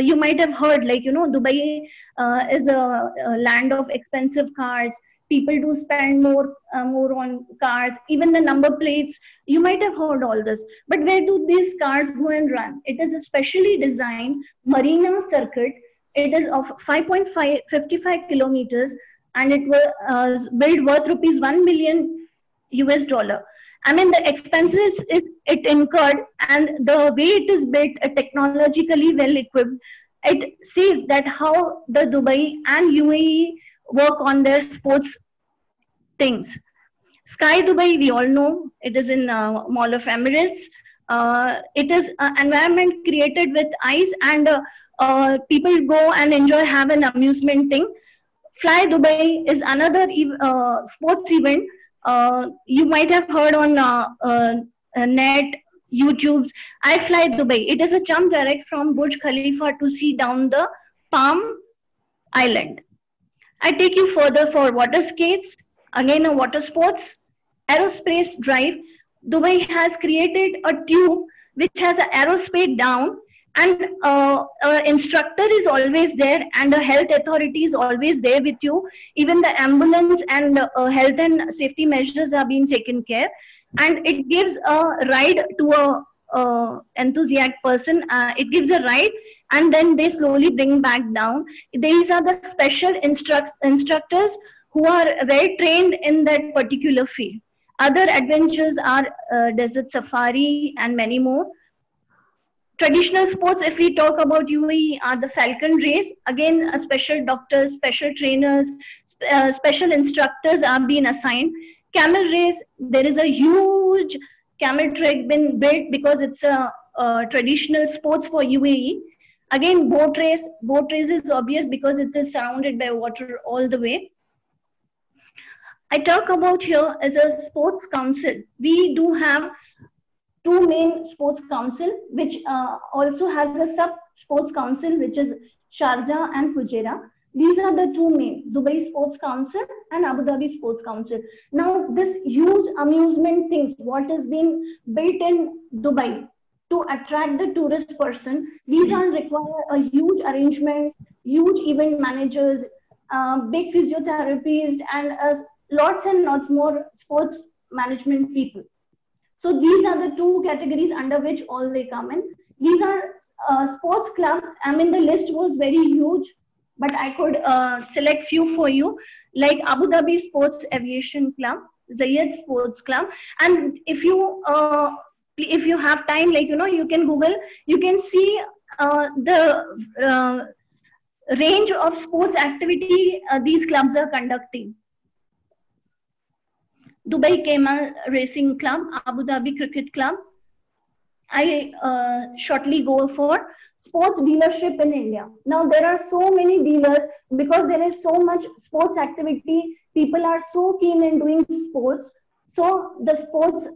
you might have heard, like, you know, Dubai is a land of expensive cars. People do spend more on cars, even the number plates. You might have heard all this. But where do these cars go and run? It is a specially designed Marina circuit. It is of 5.55 kilometers, and it was built worth rupees 1 million US. I mean, the expenses is it incurred, and the way it is built, technologically well equipped. It says that how the Dubai and UAE work on their sports things. Sky Dubai, we all know, it is in Mall of Emirates. It is an environment created with ice, and people go and enjoy, have an amusement thing. Fly Dubai is another sports event. You might have heard on net, YouTube's I Fly Dubai. It is a jump direct from Burj Khalifa to see down the Palm Island. I take you further for water skates, again a water sports, aerospace drive. Dubai has created a tube which has an aerospace down, and instructor is always there, and the health authority is always there with you. Even the ambulance and health and safety measures are being taken care, and it gives a ride to a enthusiastic person. It gives a ride, and then they slowly bring back down. These are the special instructors who are well trained in that particular field. Other adventures are desert safari and many more. Traditional sports, if we talk about UAE, are the falcon race. Again, special doctors, special trainers, special instructors are being assigned. Camel race, there is a huge camel track been built because it's a traditional sports for UAE. Again, boat race is obvious because it is surrounded by water all the way. I talk about here as a sports council. We do have two main sports council, which also has a sub sports council, which is Sharjah and Fujairah. These are the two main, Dubai Sports Council and Abu Dhabi Sports Council. Now, this huge amusement things, what has been built in Dubai to attract the tourist person, these are require a huge arrangements, huge event managers, big physiotherapists, and lots and lots more sports management people. So these are the two categories under which all they come in. These are sports club. I mean, the list was very huge, but I could select few for you, like Abu Dhabi Sports Aviation Club, Zayed Sports Club. And if you have time, like, you can Google, you can see the range of sports activity these clubs are conducting. Dubai Camel Racing Club, Abu Dhabi Cricket Club. I shortly go for sports dealership in India. Now, there are so many dealers because there is so much sports activity. People are so keen in doing sports. So the sports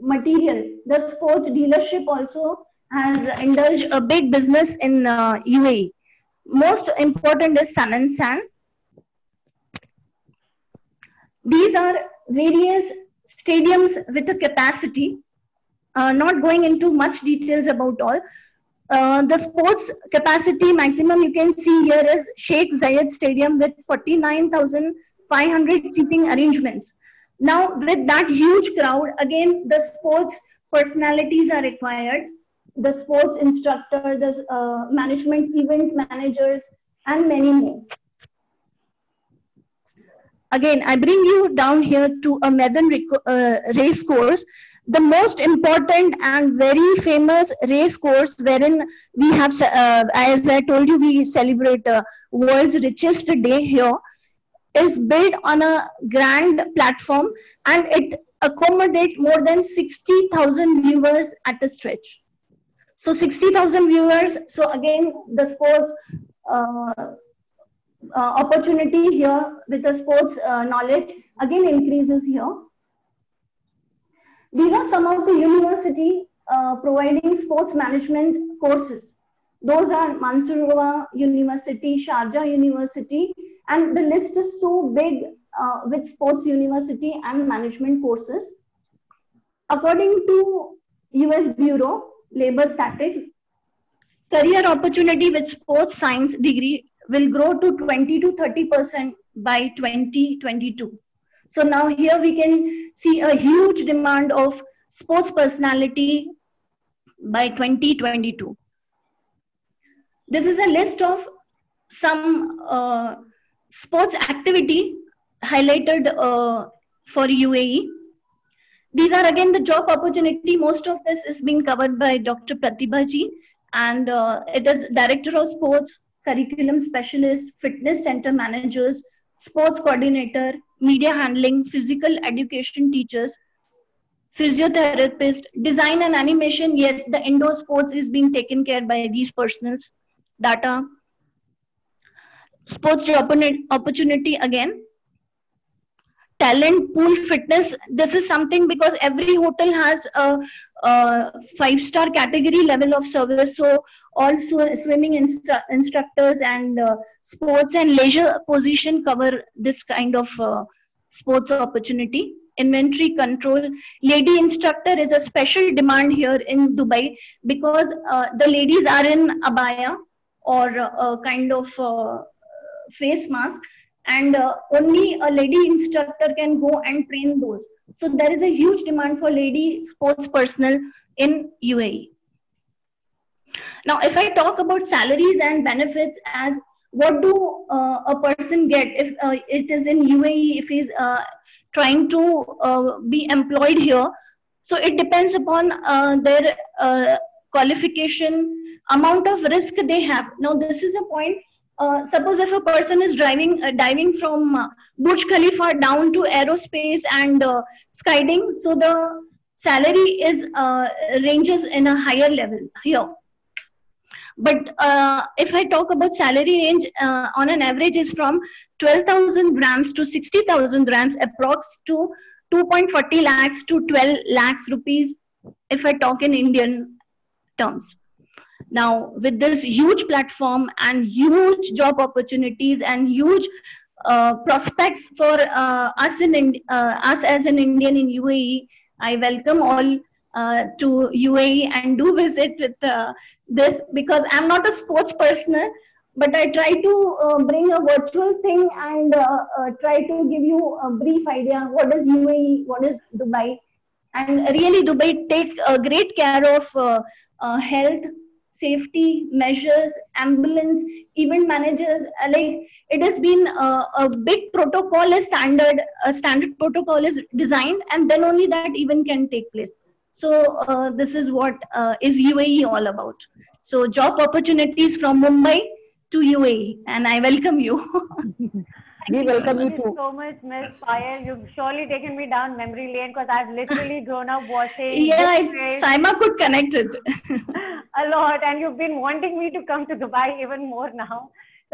material, the sports dealership also has indulged a big business in UAE. Most important is Sun and Sand. These are various stadiums with a capacity. Not going into much details about all. The sports capacity maximum you can see here is Sheikh Zayed Stadium with 49,500 seating arrangements. Now, with that huge crowd, again, the sports personalities are required. The sports instructor, the management event managers, and many more. Again, I bring you down here to a Maidan race course, the most important and very famous race course wherein we have, as I told you, we celebrate world's richest day here, is built on a grand platform and it accommodates more than 60,000 viewers at a stretch. So 60,000 viewers, so again, the sports opportunity here with the sports knowledge again increases here. These are some of the university providing sports management courses. Those are Mansurwa University, Sharjah University, and the list is so big with sports university and management courses. According to US Bureau, Labor Statistics, career opportunity with sports science degree will grow to 20 to 30% by 2022. So now here we can see a huge demand of sports personality by 2022. This is a list of some sports activity highlighted for UAE. These are again the job opportunity. Most of this is being covered by Dr. Pratibha ji, and it is Director of Sports, Curriculum Specialist, Fitness Center Managers, Sports Coordinator, Media Handling, Physical Education Teachers, Physiotherapist, Design and Animation. Yes, the indoor sports is being taken care by these persons. Data. Sports opportunity again. Talent pool fitness. This is something because every hotel has a 5-star category level of service. So also swimming instructors and sports and leisure position cover this kind of sports opportunity. Inventory control. Lady instructor is a special demand here in Dubai because the ladies are in abaya or a kind of face mask, and only a lady instructor can go and train those. So there is a huge demand for lady sports personnel in UAE. Now, if I talk about salaries and benefits, as what do a person get if it is in UAE, if he's trying to be employed here? So it depends upon their qualification, amount of risk they have. Now, this is a point. suppose if a person is diving from Burj Khalifa down to aerospace and skydiving, so the salary is ranges in a higher level here. But if I talk about salary range, on an average is from 12,000 rands to 60,000 rands, approx to 2.40 lakhs to 12 lakhs rupees, if I talk in Indian terms. Now, with this huge platform and huge job opportunities and huge prospects for us as an Indian in UAE, I welcome all to UAE and do visit with this, because I'm not a sports person, but I try to bring a virtual thing and try to give you a brief idea what is UAE, what is Dubai. And really Dubai take great care of health, safety measures, ambulance, event managers. Like it has been a big protocol is standard, a standard protocol is designed, and then only that event can take place. So this is what is UAE all about. So job opportunities from Mumbai to UAE, and I welcome you. We welcome you Thank you so much, Ms. Payal. You've surely taken me down memory lane, because I've literally grown up watching. Yeah, Saima could connect it. A lot, and you've been wanting me to come to Dubai even more now.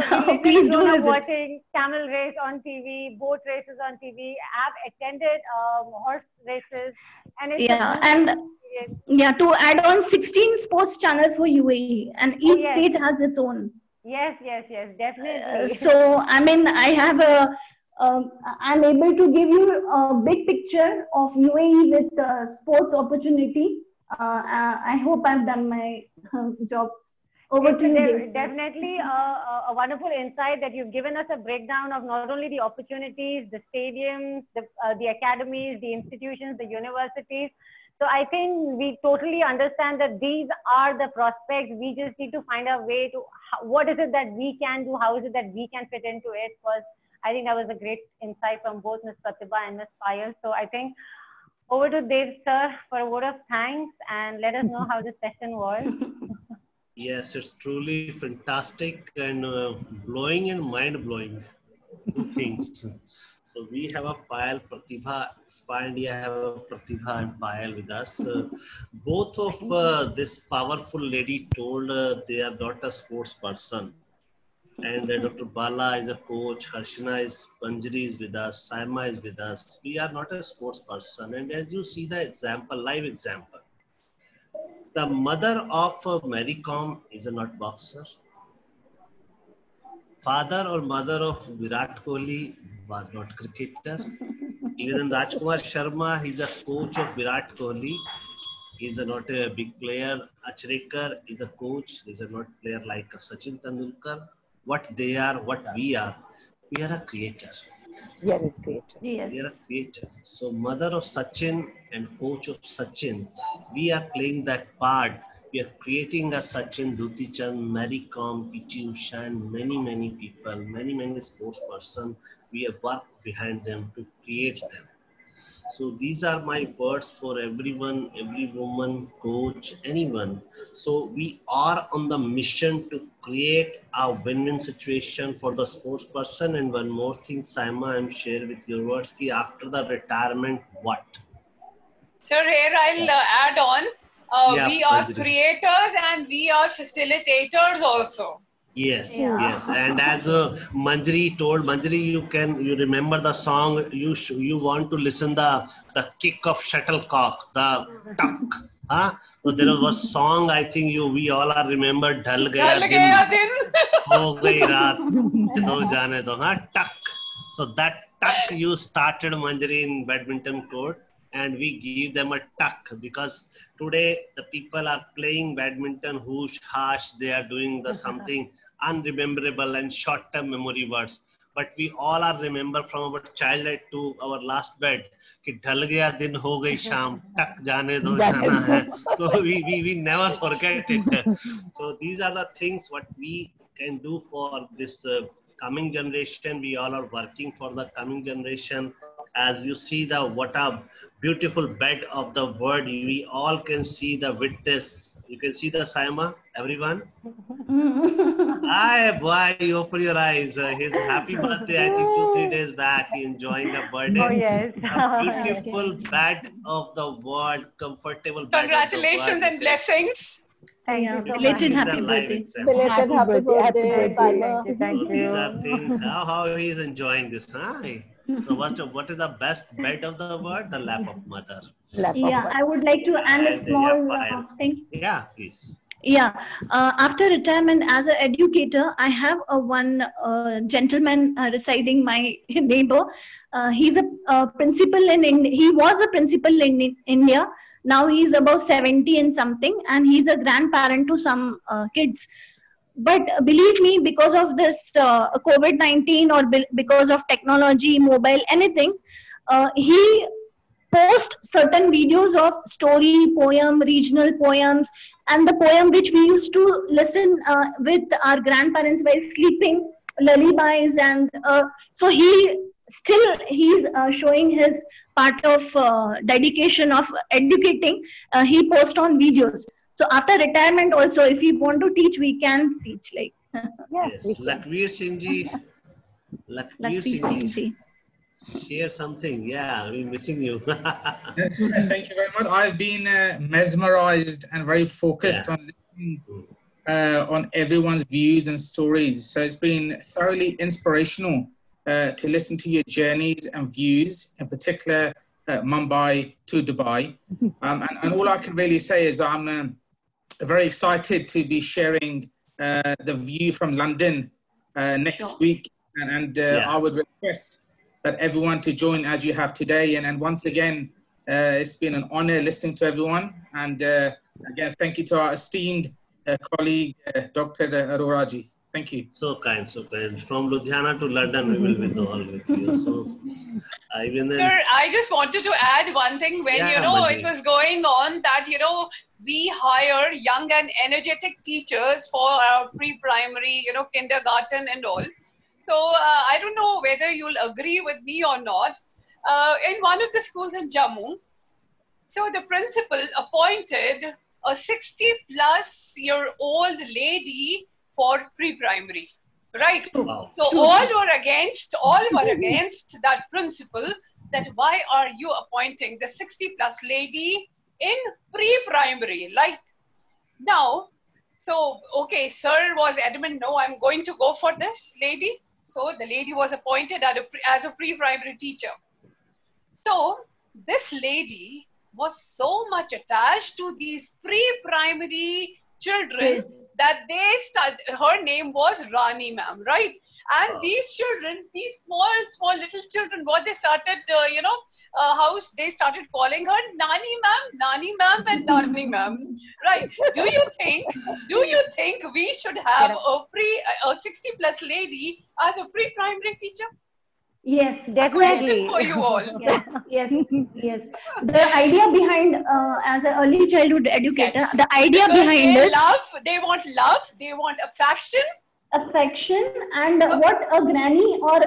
So please do grown up visit. watching camel race on TV, boat races on TV. I've attended horse races, and it's to add on 16 sports channels for UAE, and each state has its own. Yes, definitely. So, I mean, I have I'm able to give you a big picture of UAE with sports opportunity. I hope I've done my job. Over to you, Dave. Definitely a wonderful insight that you've given us a breakdown of not only the opportunities, the stadiums, the academies, the institutions, the universities. So I think we totally understand that these are the prospects. We just need to find a way to, what is it that we can do? How is it that we can fit into it? Because I think that was a great insight from both Ms. Pratibha and Ms. Payal. So I think over to Dave, sir, for a word of thanks, and let us know how the session was. Yes, it's truly fantastic and blowing and mind-blowing. Two things. So we have a Payal Pratibha, Spa India have a Pratibha and Payal with us. Both of this powerful lady told they are not a sports person. And Dr. Bala is a coach, Harshana is, Manjari is with us, Saima is with us. We are not a sports person. And as you see the example, live example, the mother of Mary Kom is a not boxer. Father or mother of Virat Kohli was not cricketer. Even Rajkumar Sharma, he's a coach of Virat Kohli. He's not a big player. Achrekar is a coach. He's a not player like Sachin Tendulkar. What they are, what we are a creator. We are a creator. Yes. We are a creator. So mother of Sachin and coach of Sachin, we are playing that part. We are creating a Sachin, Dutee Chand, Mary Kom, P.T. Usha, and many people, many sports person. We have worked behind them to create them. So these are my words for everyone, every woman, coach, anyone. So we are on the mission to create a win-win situation for the sports person. And one more thing, Saima, I'm sharing with your words, ki after the retirement, what? Sir, here I'll add on. We are Manjari. creators and we are facilitators also. Yes, yes. And as Manjari told, Manjari, you remember the song, you want to listen the kick of shuttlecock, the tuck. Huh? So there was a song, I think we all are remember, Dhal Gaya Din, Ho Gayi Raat, Do Jaane Do, huh? Tuck. So that tuck you started, Manjari, in badminton court. And we give them a tuck, because today the people are playing badminton, whoosh, hash, they are doing the something unrememberable and short-term memory words. But we all are remember from our childhood to our last bed, कि ढल गया दिन हो गई शाम, टक जाने दो जाना है. So we never forget it. So these are the things what we can do for this coming generation. We all are working for the coming generation. As you see what a beautiful bed of the word, we all can see the witness You can see the Saima, everyone. Hi, boy, you open your eyes. His happy birthday, I think 2-3 days back, he enjoying a birthday. Oh, yes. A beautiful bed of the world, comfortable bed. Congratulations and blessings. Thank you so Belated much. happy birthday. Belated happy birthday, Saima. Thank So you. these are things, how he is enjoying this, huh? So what is the best bed of the world? The lap of mother. Yeah, I would like to add a And small thing. Yeah, please. Yeah, after retirement as an educator, I have one gentleman residing my neighbor. He's a principal in he was a principal in India. Now he's about 70 and something, and he's a grandparent to some kids. But believe me, because of this COVID-19 or because of technology, mobile, anything, he post certain videos of story, poem, regional poems, and the poem which we used to listen with our grandparents while sleeping, lullabies, and so he's showing his part of dedication of educating. He posts on videos. So after retirement also, if we want to teach, we can teach. Like Yes, Lakveer Singh ji. Lakveer Singh ji. Share something. Yeah, we're missing you. Yes, thank you very much. I've been mesmerized and very focused on listening on everyone's views and stories. So it's been thoroughly inspirational to listen to your journeys and views, in particular Mumbai to Dubai. And all I can really say is I'm very excited to be sharing the view from London next week. And I would request that everyone to join as you have today. And once again, it's been an honor listening to everyone. And again, thank you to our esteemed colleague, Dr. Arora ji. Thank you. So kind, so kind. From Ludhiana to London, we will be all with you. So, Sir, I just wanted to add one thing. When, it was going on that, we hire young and energetic teachers for our pre-primary, kindergarten and all. So I don't know whether you'll agree with me or not. In one of the schools in Jammu, so the principal appointed a 60-plus-year-old lady for pre-primary, right? Wow. So all were against that principal, that why are you appointing the 60-plus lady in pre-primary? Like now, so, okay, sir was adamant, no, I'm going to go for this lady. So the lady was appointed as a pre-primary teacher. So this lady was so much attached to these pre-primary children that her name was Rani ma'am, right? And these children, these small little children, what they started, they started calling her Nani ma'am and Nani ma'am, right? Do you think we should have a 60-plus lady as a pre-primary teacher? Yes, definitely. For you all. Yes. The idea behind, as an early childhood educator, the idea because behind it. They want love, they want affection, and what a granny or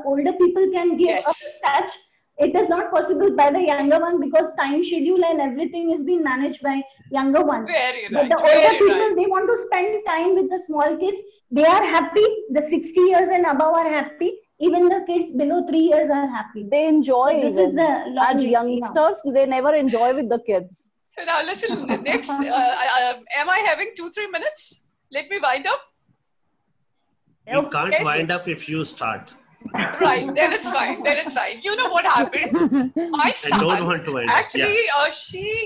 older people can give a touch. It is not possible by the younger one because time schedule and everything is being managed by younger ones. But the older people, they want to spend time with the small kids. They are happy. The 60 years and above are happy. Even the kids below 3 years are happy. They enjoy. So this is the logic. As youngsters, they never enjoy with the kids. So now listen, next, am I having 2-3 minutes? Let me wind up. You can't wind up if you start. Right, then it's fine. You know what happened? My son, I don't want to wind up. Actually,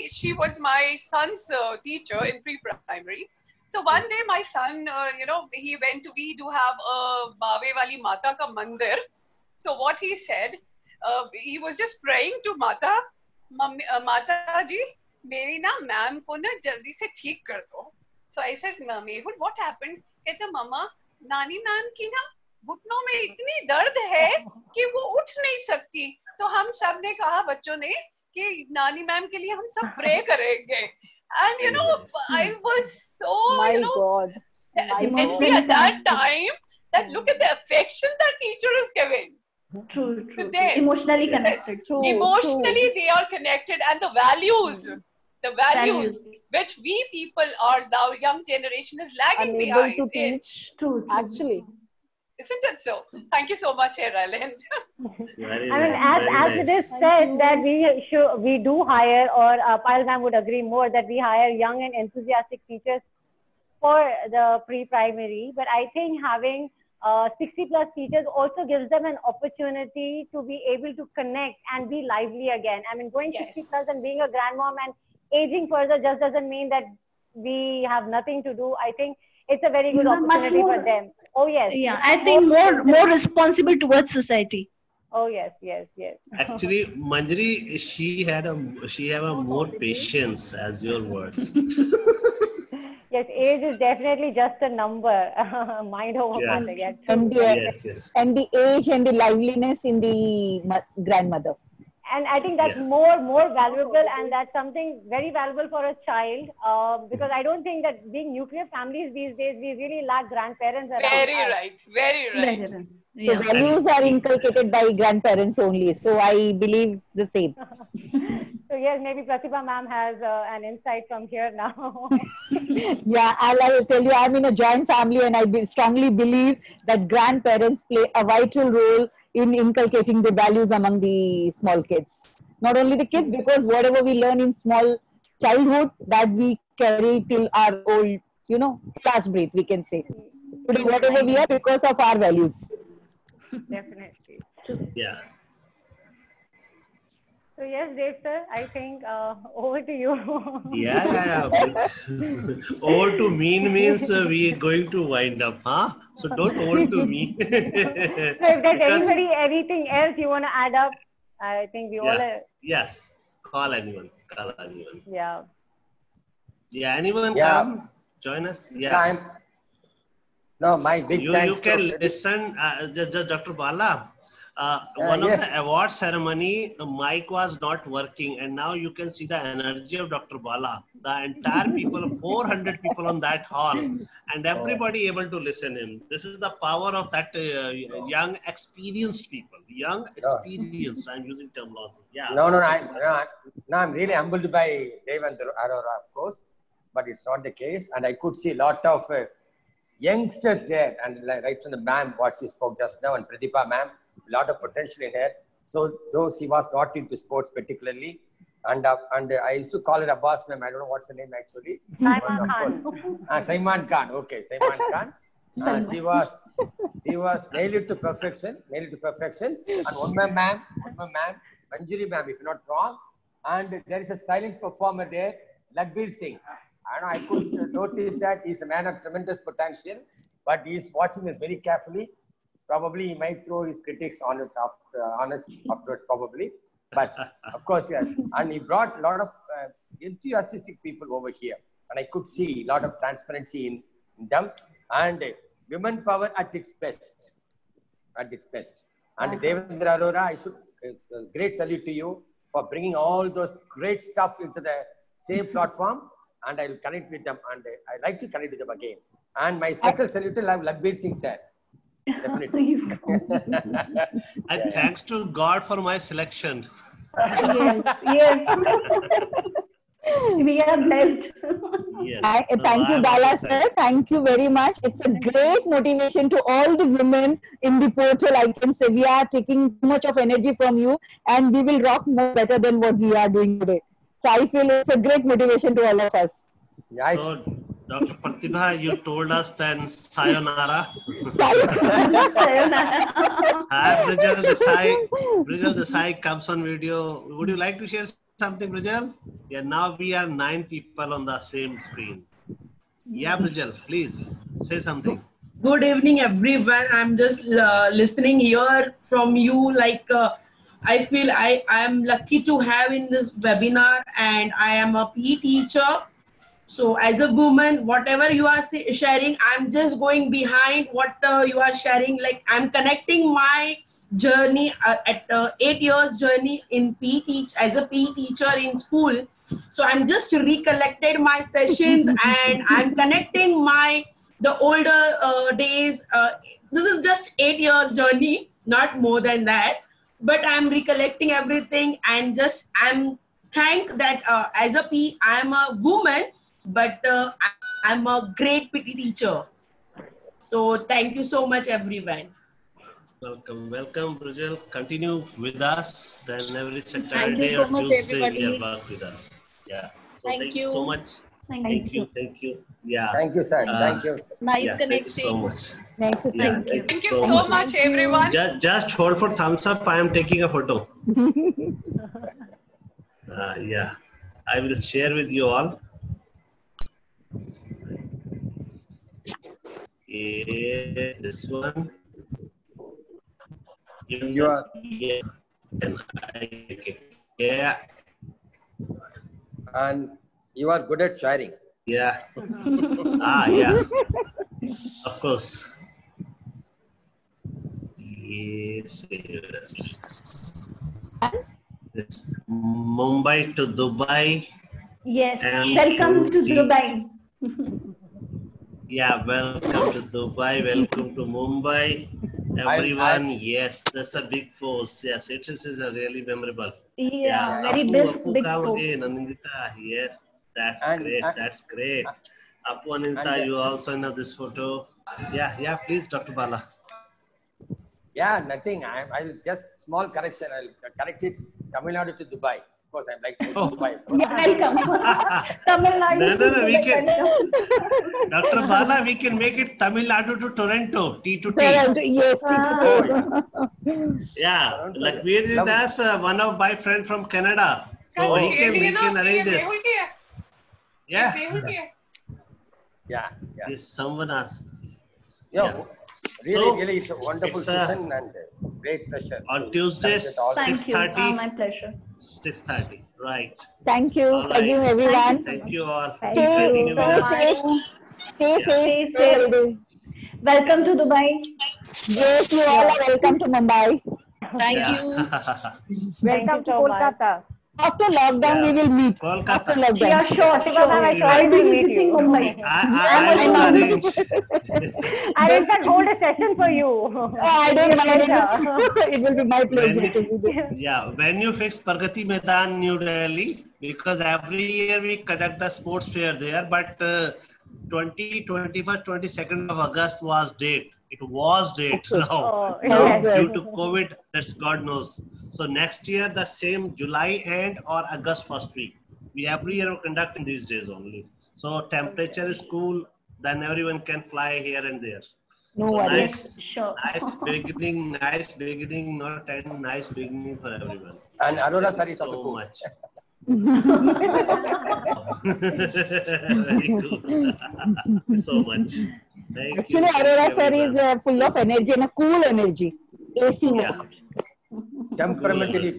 she was my son's teacher in pre-primary. So one day my son, we do have a Baave Wali Mata ka mandir. So what he said, he was just praying to Mata ji, meri na ma'am ko na jaldi se theek kar do. So I said, Mehul, what happened? Kehta, Mama, Nani ma'am ki na घुटनों में इतनी दर्द है कि वो उठ नहीं सकती. तो हम सब ने कहा बच्चों ने कि नानी मैम के लिए हम सब प्रे करेंगे. And I was so especially at that time, that look at the affection that teacher is giving. True. Emotionally connected. Emotionally they are connected, and the the values which we people are now, young generation is lagging Unable behind. to teach. True. Actually. Isn't it so? Thank you so much, Ellen. I mean, as it is said that we do hire, or Payal ma'am would agree more, that we hire young and enthusiastic teachers for the pre-primary. But I think having 60 plus teachers also gives them an opportunity to be able to connect and be lively again. I mean, going 60 plus and being a grandmom and aging further just doesn't mean that we have nothing to do. I think it's a very good opportunity for them. Oh yes. Yeah, I think more responsible towards society. Oh yes. Actually, Manjari, she have a more patience, as your words. Yes, age is definitely just a number. Mind over matter. Yeah. And the age and the liveliness in the grandmother. And I think that's more valuable, and that's something very valuable for a child, because I don't think that being nuclear families these days, we really lack grandparents around. Very right. So values are inculcated by grandparents only. So I believe the same. So yes, maybe Pratibha ma'am has an insight from here now. Yeah, I'll tell you, I'm in a joint family, and I strongly believe that grandparents play a vital role in inculcating the values among the small kids. Not only the kids, because whatever we learn in small childhood, that we carry till our old, last breath, we can say. Today, whatever we are, because of our values. Definitely. Yeah. So yes, Dave sir, I think over to you. Yeah. Over to mean means we are going to wind up, huh? So don't over to me. So if there's anything else you want to add up, I think we all are. Yes. Call anyone. Yeah. Yeah. Anyone come join us? Yeah. No, my big thanks. You can listen, Dr. Bala. One of the award ceremony, the mic was not working, and now you can see the energy of Dr. Bala. The entire people, 400 people on that hall, and everybody able to listen him. This is the power of that young, experienced people. Young, experienced. I'm using terminology. Yeah. No, I'm really humbled by Devendra Arora, of course, but it's not the case. And I could see a lot of youngsters there, and right from the ma'am, what she spoke just now, and Pratibha ma'am, a lot of potential in her. So though she was not into sports particularly, and I used to call her Abbas ma'am. I don't know what's the name actually. Saiman Khan. Saiman Khan. Okay, Saiman Khan. She was nailed it to perfection. And one more ma'am, Manjari ma'am, if not wrong. And there is a silent performer there, Lagbir Singh. I could notice that he's a man of tremendous potential, but he's watching us very carefully. Probably he might throw his critics on us afterwards, probably. But of course, and he brought a lot of enthusiastic people over here, and I could see a lot of transparency in them, and women power at its best. And Devendra Arora, I should great salute to you for bringing all those great stuff into the same platform, and I will connect with them, and I like to connect with them again. And my special salute to Lagbir Singh sir. Definitely. And thanks to God for my selection. Yes. We are blessed. Yes. Thank you, Bala sir. Thank you very much. It's a great motivation to all the women in the portal. I can say we are taking too much of energy from you, and we will rock more better than what we are doing today. So I feel it's a great motivation to all of us. So, Dr. Pratibha, you told us then sayonara. Hi, Brijal Desai. Brijal Desai comes on video. Would you like to share something, Brijal? Yeah, now we are 9 people on the same screen. Yeah, Brijal, please say something. Good evening, everyone. I'm just listening here from you. I feel I am lucky to have in this webinar, and I am a PE teacher. So as a woman, whatever you are sharing, I'm just going behind what you are sharing. Like I'm connecting my journey at 8 years journey in as a PE teacher in school. So I'm just recollected my sessions and I'm connecting the older days. This is just 8 years journey, not more than that. But I'm recollecting everything and I'm thank that as a P, I am a woman, but I'm a great PT teacher. So thank you so much, everyone. Welcome, welcome, Brujal. Continue with us. Then every Thank you Saturday so or much, Tuesday everybody. you work with us. Yeah. So Thank thank you so you. much. Thank you. Thank you. Yeah. Thank you, sir. Thank you. Nice Yeah, thank you so connecting. much. Thank you. Yeah, Thank you. thank you Thank you so so much, everyone. Just hold for thumbs up. I am taking a photo. Yeah, I will share with you all. Yeah, this one. You are. Yeah. And I take it. Yeah. And you are good at sharing. Yeah. Yeah. Of course. Yes. Yes. Mumbai to Dubai. Yes. And Welcome to see- Dubai. Yeah, welcome to Dubai. Welcome to Mumbai. Everyone, yes, that's a big force. Yes, it is a really memorable. Yeah, very Appu big come scope. again, Anindita. Yes, that's And- great. That's great. Appu, Anindita, and- you also know this photo. Yeah, please, Dr. Bala. Yeah, nothing. I'll just small correction. I'll correct it. Tamil Nadu to Dubai. Of course, I'd like to visit Dubai. Welcome. Tamil Nadu. No, we can. Dr. Bala, we can make it Tamil Nadu to Toronto, T to T. Toronto, yes, T to T. Yeah, like we did as one of my friend from Canada. So Oh. we can arrange this. Yeah. Yeah. Yes, someone asked. Yeah. Really, it's a wonderful it's session and great pleasure. On Tuesdays, Thank you. 6:30. My pleasure. 6:30, right. Thank you. All Thank you, right. everyone. Thank you all. Stay Continue with us. safe. Stay Yeah. safe. Stay safe. Welcome to Dubai. Yes, you all are welcome to Mumbai. Thank you. Welcome to Kolkata. After lockdown, we will meet. Kolkata. After lockdown. Yeah, sure. I'll be visiting Mumbai. I will arrange. I'll in fact hold a session for you. I don't mind. Pleasure. It will be my pleasure to be there. Yeah, when you fix Pragati Maidan, New Delhi, because every year we conduct the sports fair there, but 21st, 22nd of August was date. It was date now. Now due to COVID, that's God knows. So next year, the same July end or August first week. We every year conduct in these days only. So temperature is cool, then everyone can fly here and there. No So worries. nice beginning, not end, nice beginning for everyone. And Aurora sir is also So cool. much. Very good. So much. Thank you. Actually, Thank Aurora you, sir is everyone. full of energy and a cool energy. AC Yeah. work. Temperamentally,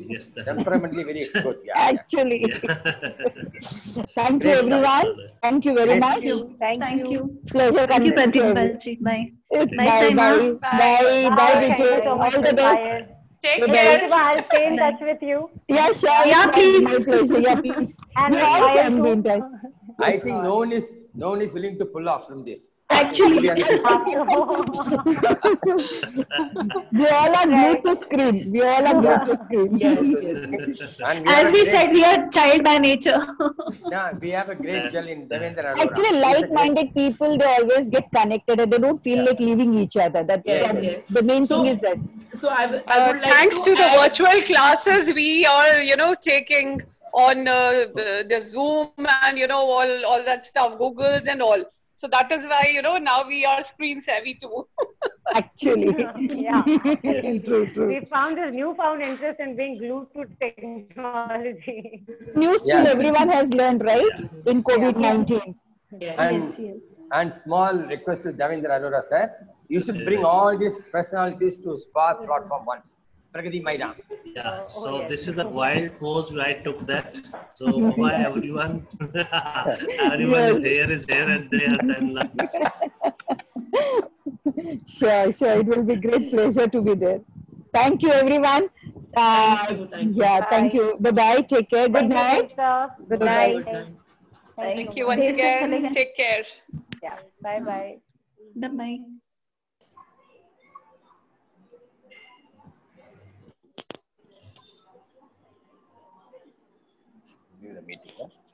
temperamentally very good. Yeah. Actually. Thank you, Great sir. everyone. Thank you very Great. much. Thank you. Pleasure Thank you, coming to Pratik everyone. Balji. Bye. Bye, bye, bye, bye, Thank you Vijay. so much All for the best. inviting. Take Bye-bye. care. I'll stay in touch with you. Yeah, sure. Yeah, please. My pleasure. Yeah, please. And We all I'll can be in touch. I think no one is willing to pull off from this. Actually, We all are glued to screen. We all are glued to screen. And we have as a we great- said, we are child by nature. Yeah, we have a great gel in Devendra Arora. Actually, like-minded people, they always get connected and they don't feel like leaving each other. That's the main thing is that. So I would like Thanks to the add- virtual classes we are, taking on the Zoom and, all that stuff, Googles and all. So that is why, now we are screen savvy too. Actually. Yeah. True. We found this newfound interest in being glued to technology. New skill Yes. everyone has learned, right? In COVID-19. And small request to Devendra Arora sir, you should bring all these personalities to Spark platform once. Pragati Maidan. Yeah, so this is the wild pose where I took that. So bye everyone. Everyone is here and there. Then Sure. It will be great pleasure to be there. Thank you, everyone. Thank you. Bye-bye. Take care. Good night. Good night. Thank you once again. Take care. Yeah. Bye-bye. Bye-bye. the meeting. Huh?